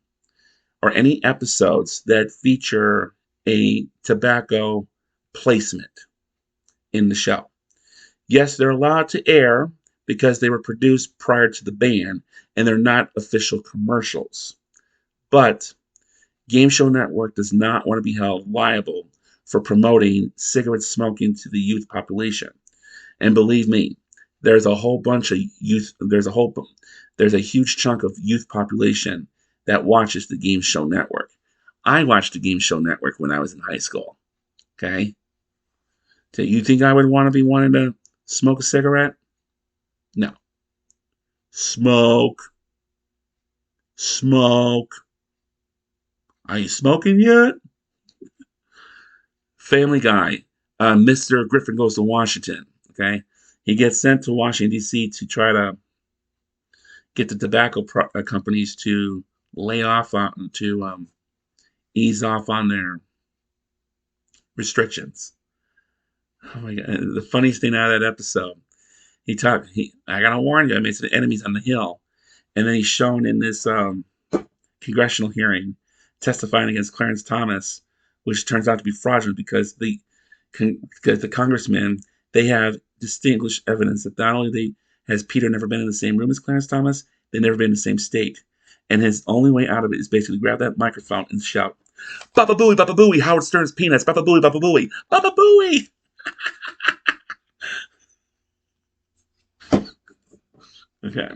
or any episodes that feature a tobacco placement in the show. Yes, they're allowed to air because they were produced prior to the ban and they're not official commercials. But Game Show Network does not want to be held liable for promoting cigarette smoking to the youth population. And believe me, there's a whole bunch of youth, there's a huge chunk of youth population that watches the Game Show Network. I watched the Game Show Network when I was in high school. Okay? So you think I would want to be wanting to smoke a cigarette? No. Smoke. Are you smoking yet? Family Guy. Mr. Griffin Goes to Washington. Okay? He gets sent to Washington, D.C. to try to get the tobacco companies to ease off on their restrictions. Oh my God. The funniest thing out of that episode, I gotta warn you, I made some enemies on the Hill. And then he's shown in this congressional hearing testifying against Clarence Thomas, which turns out to be fraudulent because the congressmen, they have distinguished evidence that not only has Peter never been in the same room as Clarence Thomas, they've never been in the same state. And his only way out of it is basically grab that microphone and shout, Baba Booey, Howard Stern's Peanuts, Baba Booey, Baba Booey, Baba Booey! Okay.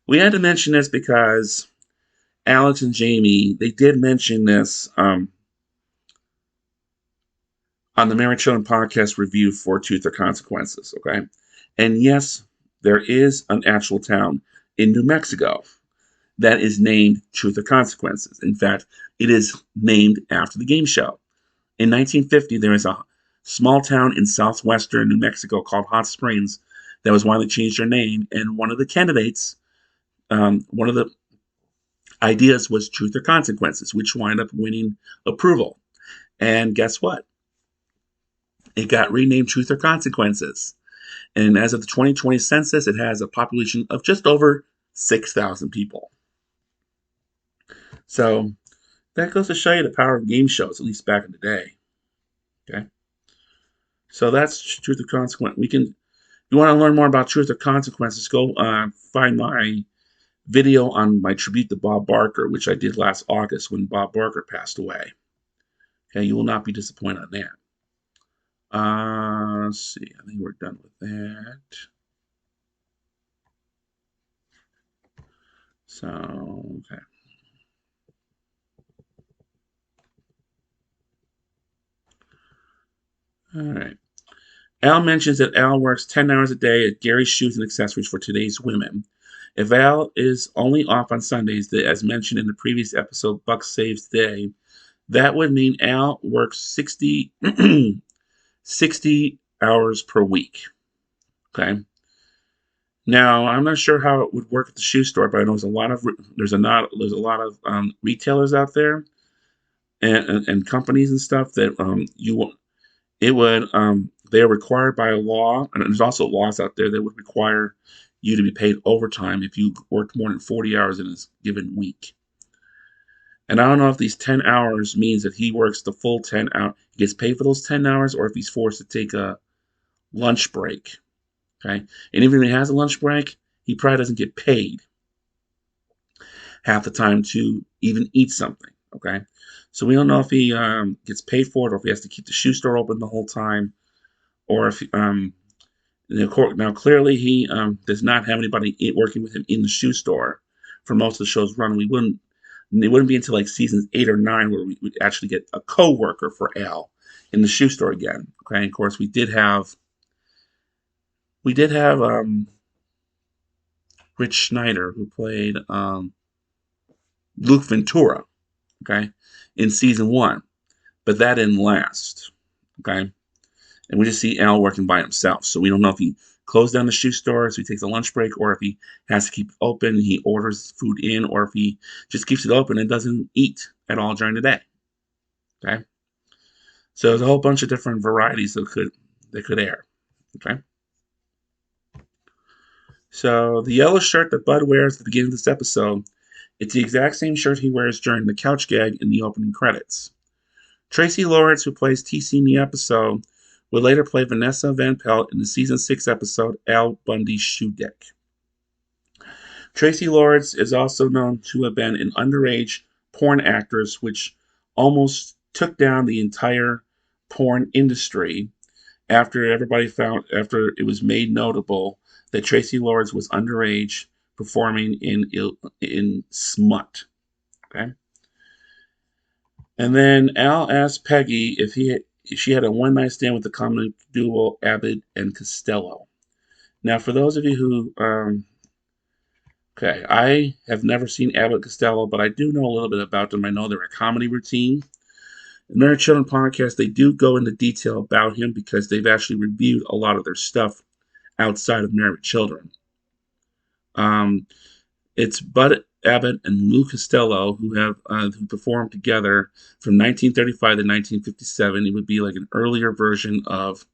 We had to mention this because Alex and Jamie, they did mention this on the Marriage Show and Podcast review for Truth or Consequences, okay? And yes, there is an actual town in New Mexico that is named Truth or Consequences. In fact, it is named after the game show. In 1950, there is a small town in southwestern New Mexico called Hot Springs that was why they changed their name, and one of the candidates, one of the ideas was Truth or Consequences, which wound up winning approval. And guess what? It got renamed Truth or Consequences. And as of the 2020 census, it has a population of just over 6,000 people. So that goes to show you the power of game shows, at least back in the day. Okay. So that's Truth or Consequence. If you want to learn more about Truth or Consequences, go find my video on my tribute to Bob Barker, which I did last August when Bob Barker passed away. Okay, you will not be disappointed on that. Let's see. I think we're done with that. So, okay. All right. Al mentions that Al works 10 hours a day at Gary's Shoes and Accessories for Today's Women. If Al is only off on Sundays, as mentioned in the previous episode, Buck Saves Day, That would mean Al works 60 hours per week. Okay. Now, I'm not sure how it would work at the shoe store, but I know there's a lot of retailers out there and companies and stuff that they're required by a law, and there's also laws out there that would require you to be paid overtime if you worked more than 40 hours in a given week. And I don't know if these 10 hours means that he works the full 10 hours, he gets paid for those 10 hours, or if he's forced to take a lunch break. Okay. And even if he has a lunch break, he probably doesn't get paid half the time to even eat something. Okay. So we don't know if he gets paid for it, or if he has to keep the shoe store open the whole time, or if now clearly he does not have anybody working with him in the shoe store for most of the show's run. It wouldn't be until like seasons 8 or 9 where we would actually get a co-worker for Al in the shoe store again. Okay, and of course we did have Rich Schneider, who played Luke Ventura, okay, in season 1, but that didn't last. Okay, and we just see Al working by himself, so we don't know if he closed down the shoe store, so he takes a lunch break, or if he has to keep it open, he orders food in, or if he just keeps it open and doesn't eat at all during the day. Okay, so there's a whole bunch of different varieties that could air. Okay, so the yellow shirt that Bud wears at the beginning of this episode, it's the exact same shirt he wears during the couch gag in the opening credits. Tracy Lawrence, who plays TC in the episode, would later play Vanessa Van Pelt in the season 6 episode Al Bundy's Shoe Deck. Tracy Lawrence is also known to have been an underage porn actress, which almost took down the entire porn industry after it was made notable that Tracy Lawrence was underage performing in smut. Okay. And then Al asked Peggy if she had a one-night stand with the comic duo Abbott and Costello. Now, for those of you who, I have never seen Abbott and Costello, but I do know a little bit about them. I know they're a comedy routine. In Married Children podcast, they do go into detail about him because they've actually reviewed a lot of their stuff outside of Married Children. It's Bud Abbott and Lou Costello who performed together from 1935 to 1957. It would be like an earlier version of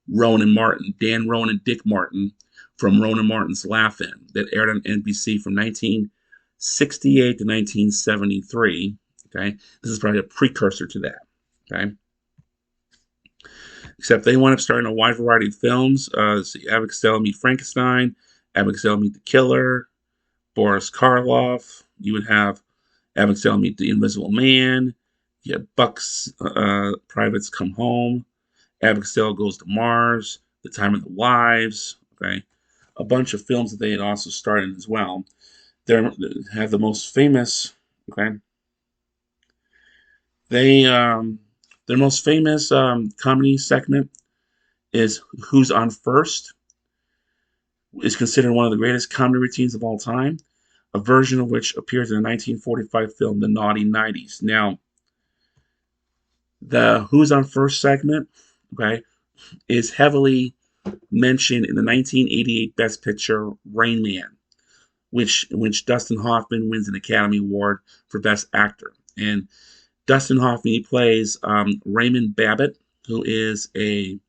Rowan and Martin, Dan Rowan and Dick Martin from Rowan and Martin's Laugh-In that aired on NBC from 1968 to 1973. Okay, this is probably a precursor to that. Okay, except they wound up starring a wide variety of films. Abbott Costello Meet Frankenstein, Abbott Costello Meet the Killer, Boris Karloff. You would have Abbott Costello Meet the Invisible Man. You have Buck's Privates Come Home. Abbott Costello Goes to Mars. The Time of the Wives. Okay, a bunch of films that they had also starred in as well. They have the most famous. Okay, their most famous comedy segment is Who's on First. Is considered one of the greatest comedy routines of all time, a version of which appears in the 1945 film The Naughty Nineties. Now, the Who's on First segment, okay, is heavily mentioned in the 1988 Best Picture Rain Man, in which Dustin Hoffman wins an Academy Award for Best Actor. And Dustin Hoffman, he plays Raymond Babbitt, who is an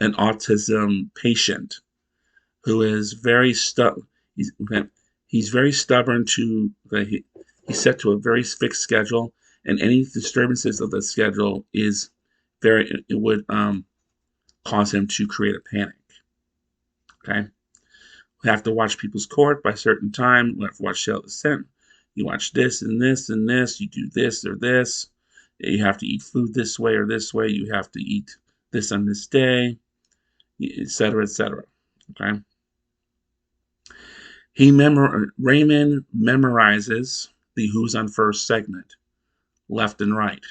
autism patient who is very he's very stubborn he's set to a very fixed schedule, and any disturbances of the schedule it would cause him to create a panic. Okay, we have to watch People's Court by a certain time. We have to watch Shell Descent. You watch this and this and this. You do this or this. You have to eat food this way or this way. You have to eat this on this day, etc., etc. Okay. Raymond memorizes the Who's on First segment, left and right.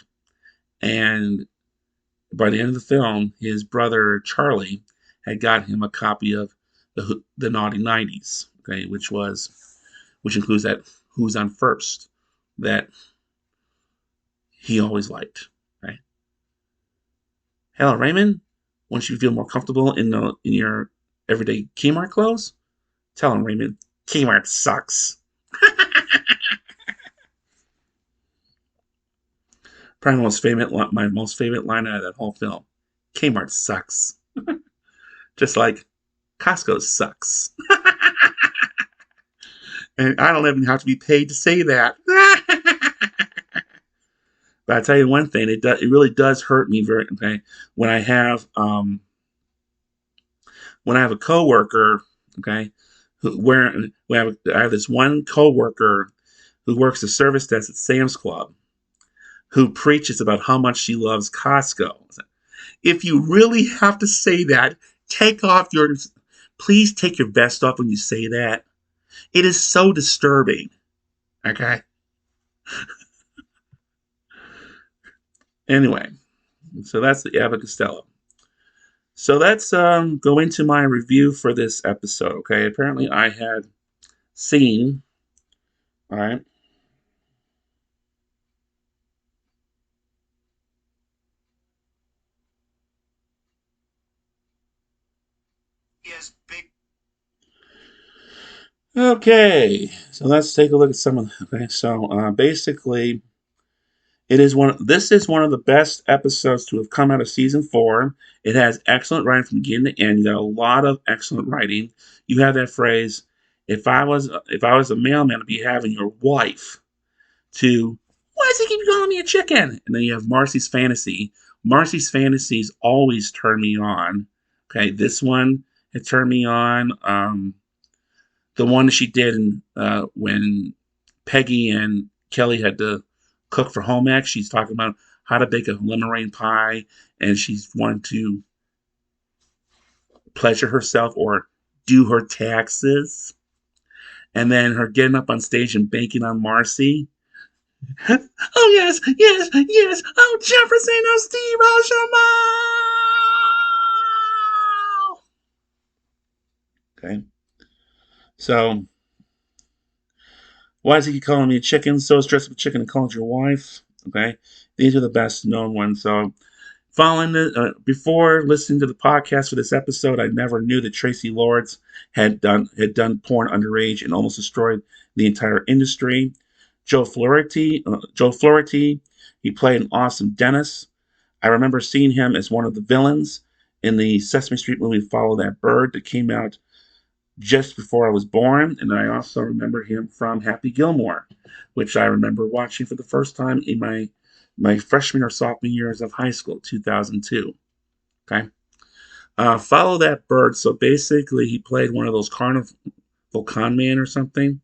And by the end of the film, his brother Charlie had got him a copy of the Naughty Nineties, okay, which includes that Who's on First, that he always liked. Right? Hello, Raymond. Once you feel more comfortable in your everyday Kmart clothes, tell him, Raymond, Kmart sucks. Probably my most favorite line out of that whole film. Kmart sucks. Just like Costco sucks. And I don't even have to be paid to say that. But I tell you one thing, it really does hurt me very okay when I have a coworker, okay, I have this one coworker who works the service desk at Sam's Club who preaches about how much she loves Costco. If you really have to say that, take off your please take your vest off when you say that. It is so disturbing. Okay. Anyway, so that's the Abbott Costello. So let's go into my review for this episode. Okay. Apparently, I had seen. All right. Yes, big. Okay, so let's take a look at some of. Okay, so basically, This is one of the best episodes to have come out of season 4. It has excellent writing from beginning to end. You got a lot of excellent writing. You have that phrase, if I was a mailman, I'd be having your wife to why does he keep calling me a chicken? And then you have Marcy's fantasy. Marcy's fantasies always turn me on. Okay, this one it turned me on. The one that she did when Peggy and Kelly had to cook for home ec. She's talking about how to bake a lemon meringue pie, and she's wanting to pleasure herself or do her taxes. And then her getting up on stage and banking on Marcy. Oh yes, yes, yes. Oh Jefferson, oh Steve, oh Jamal. Okay, so why is he calling me a chicken? So stressed with chicken and calling your wife. Okay, these are the best known ones. So before listening to the podcast for this episode, I never knew that Tracy Lords had done porn underage and almost destroyed the entire industry. Joe Flaherty, he played an awesome Dennis. I remember seeing him as one of the villains in the Sesame Street movie Follow That Bird that came out just before I was born, and I also remember him from Happy Gilmore, which I remember watching for the first time in my freshman or sophomore years of high school, 2002. Okay, Follow That Bird. So basically, he played one of those carnival con man or something.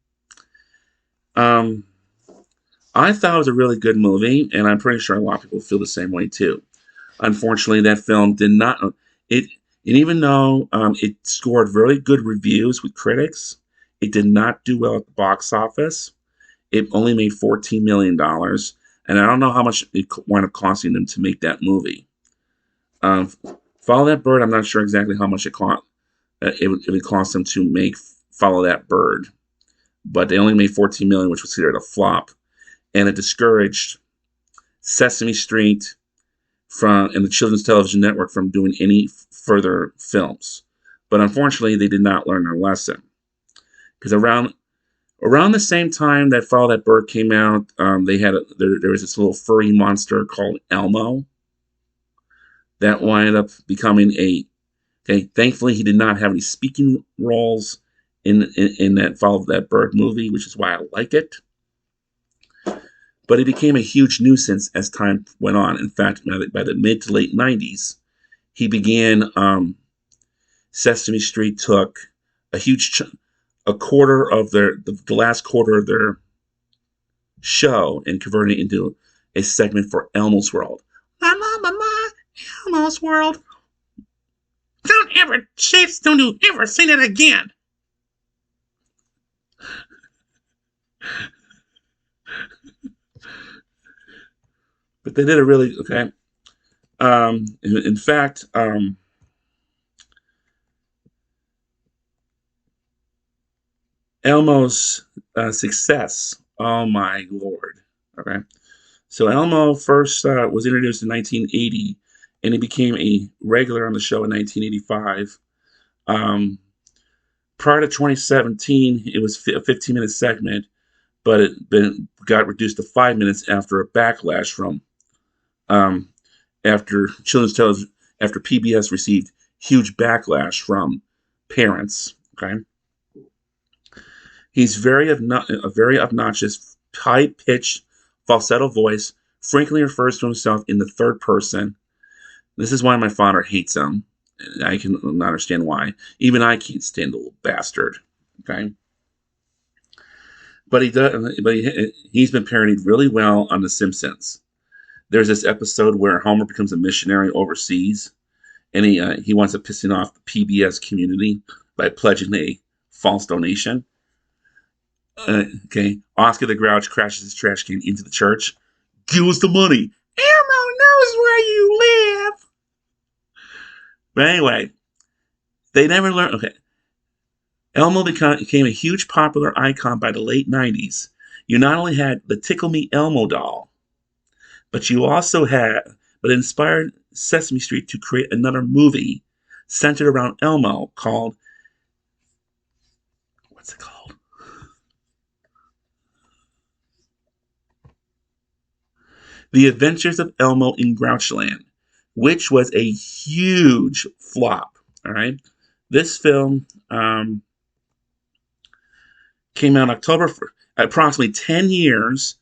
Um, I thought it was a really good movie, and I'm pretty sure a lot of people feel the same way too. Unfortunately, that film did not. It and even though it scored very good reviews with critics, it did not do well at the box office. It only made $14 million, and I don't know how much it wound up costing them to make that movie. Um, Follow That Bird. I'm not sure exactly how much it cost. It would cost them to make Follow That Bird, but they only made $14 million, which was considered a flop, and it discouraged Sesame Street and the Children's Television Network from doing any further films. But unfortunately, they did not learn their lesson because around the same time that Follow That Bird came out, there was this little furry monster called Elmo that wound up becoming a. Okay, thankfully he did not have any speaking roles in that Follow That Bird movie, which is why I like it. But it became a huge nuisance as time went on. In fact, by the mid to late 90s, he began. Sesame Street took a quarter of the last quarter of their show and converted it into a segment for Elmo's World. Ma, Elmo's World. Don't ever say that again. But they did a really okay. In fact, Elmo's success. Oh my lord. Okay. So Elmo first was introduced in 1980, and he became a regular on the show in 1985. Um, Prior to 2017, it was a 15-minute segment, but got reduced to 5 minutes after a backlash from um, after children's television after PBS received huge backlash from parents. Okay, he's a very obnoxious, high-pitched falsetto voice. Frequently refers to himself in the third person. This is why my father hates him. I can not understand why. Even I can't stand the little bastard. Okay, but he does. But he's been parodied really well on The Simpsons. There's this episode where Homer becomes a missionary overseas, and he winds up pissing off the PBS community by pledging a false donation. Okay, Oscar the Grouch crashes his trash can into the church. Give us the money. Elmo knows where you live. But anyway, they never learned. Okay, Elmo became a huge popular icon by the late 90s. You not only had the Tickle Me Elmo doll, but you also had, but it inspired Sesame Street to create another movie centered around Elmo called, what's it called? The Adventures of Elmo in Grouchland, which was a huge flop. All right. This film came out approximately 10 years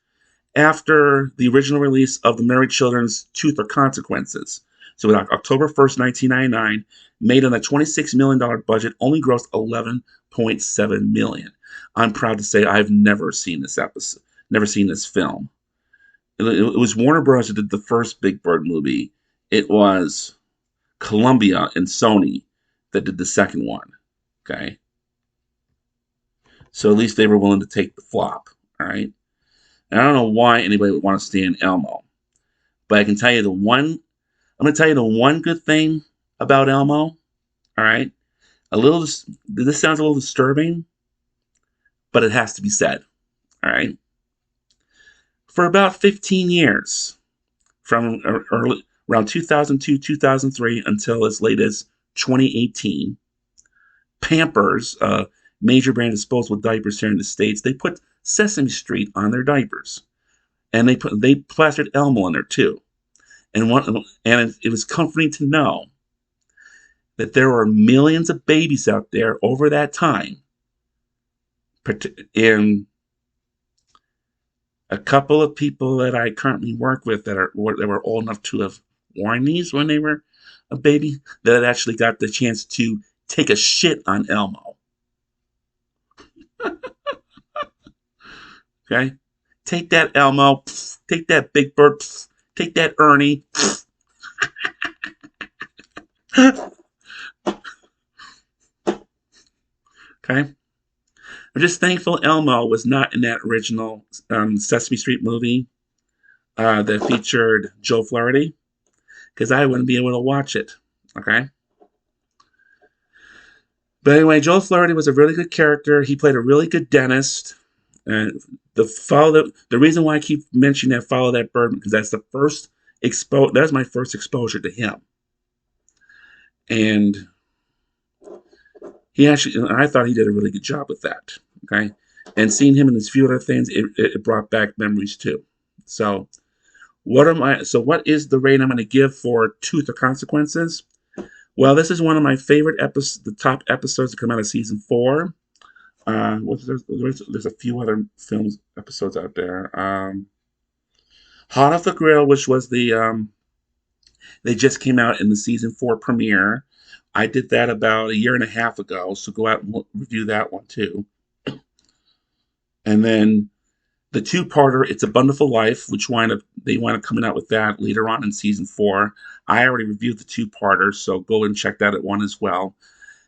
after the original release of the Merry Children's Truth or Consequences. So October 1st, 1999, made on a $26 million budget, only grossed $11.7 million. I'm proud to say I've never seen this episode, never seen this film. It was Warner Bros. That did the first Big Bird movie. It was Columbia and Sony that did the second one. Okay. So at least they were willing to take the flop. All right. And I don't know why anybody would want to stay in Elmo. But I can tell you I'm going to tell you the one good thing about Elmo. All right. This sounds a little disturbing, but it has to be said. All right. For about 15 years, from around 2002, 2003 until as late as 2018, Pampers, major brand disposable diapers here in the States, they put Sesame Street on their diapers. And they plastered Elmo on there too. And it was comforting to know that there were millions of babies out there over that time. And a couple of people that I currently work with that were old enough to have worn these when they were a baby, that actually got the chance to take a shit on Elmo. Okay? Take that, Elmo. Take that, Big Bird. Take that, Ernie. Okay? I'm just thankful Elmo was not in that original Sesame Street movie that featured Joe Flaherty, because I wouldn't be able to watch it. Okay? But anyway, Joe Flaherty was a really good character. He played a really good dentist. And the reason why I keep mentioning that Follow That Bird, because that's that's my first exposure to him. And I thought he did a really good job with that. Okay. And seeing him in his few other things, it brought back memories too. So what is the rate I'm going to give for Truth or Consequences? Well, this is one of my favorite episodes, the top episodes to come out of season 4. There's a few other episodes out there. Hot Off the Grill, which was they just came out in the season 4 premiere. I did that about a year and a half ago, so go out and review that one too. And then the two-parter, It's a Wonderful Life, which they wind up coming out with that later on in season 4. I already reviewed the two-parter, so go and check that one as well.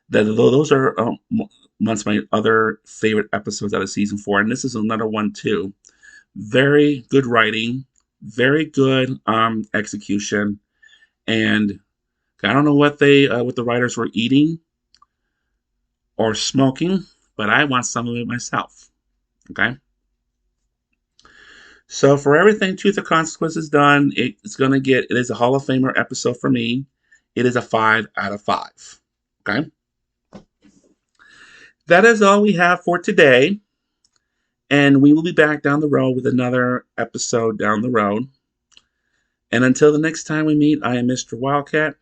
Those are amongst my other favorite episodes out of season 4, and this is another one too. Very good writing, very good execution, and I don't know what the writers were eating or smoking, but I want some of it myself. Okay. So for everything Truth or Consequence has done, it's going to get, it is a Hall of Famer episode for me. It is a 5 out of 5. Okay. That is all we have for today. And we will be back down the road with another episode down the road. And until the next time we meet, I am Mr. Wildcat,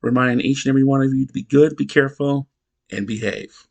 reminding each and every one of you to be good, be careful, and behave.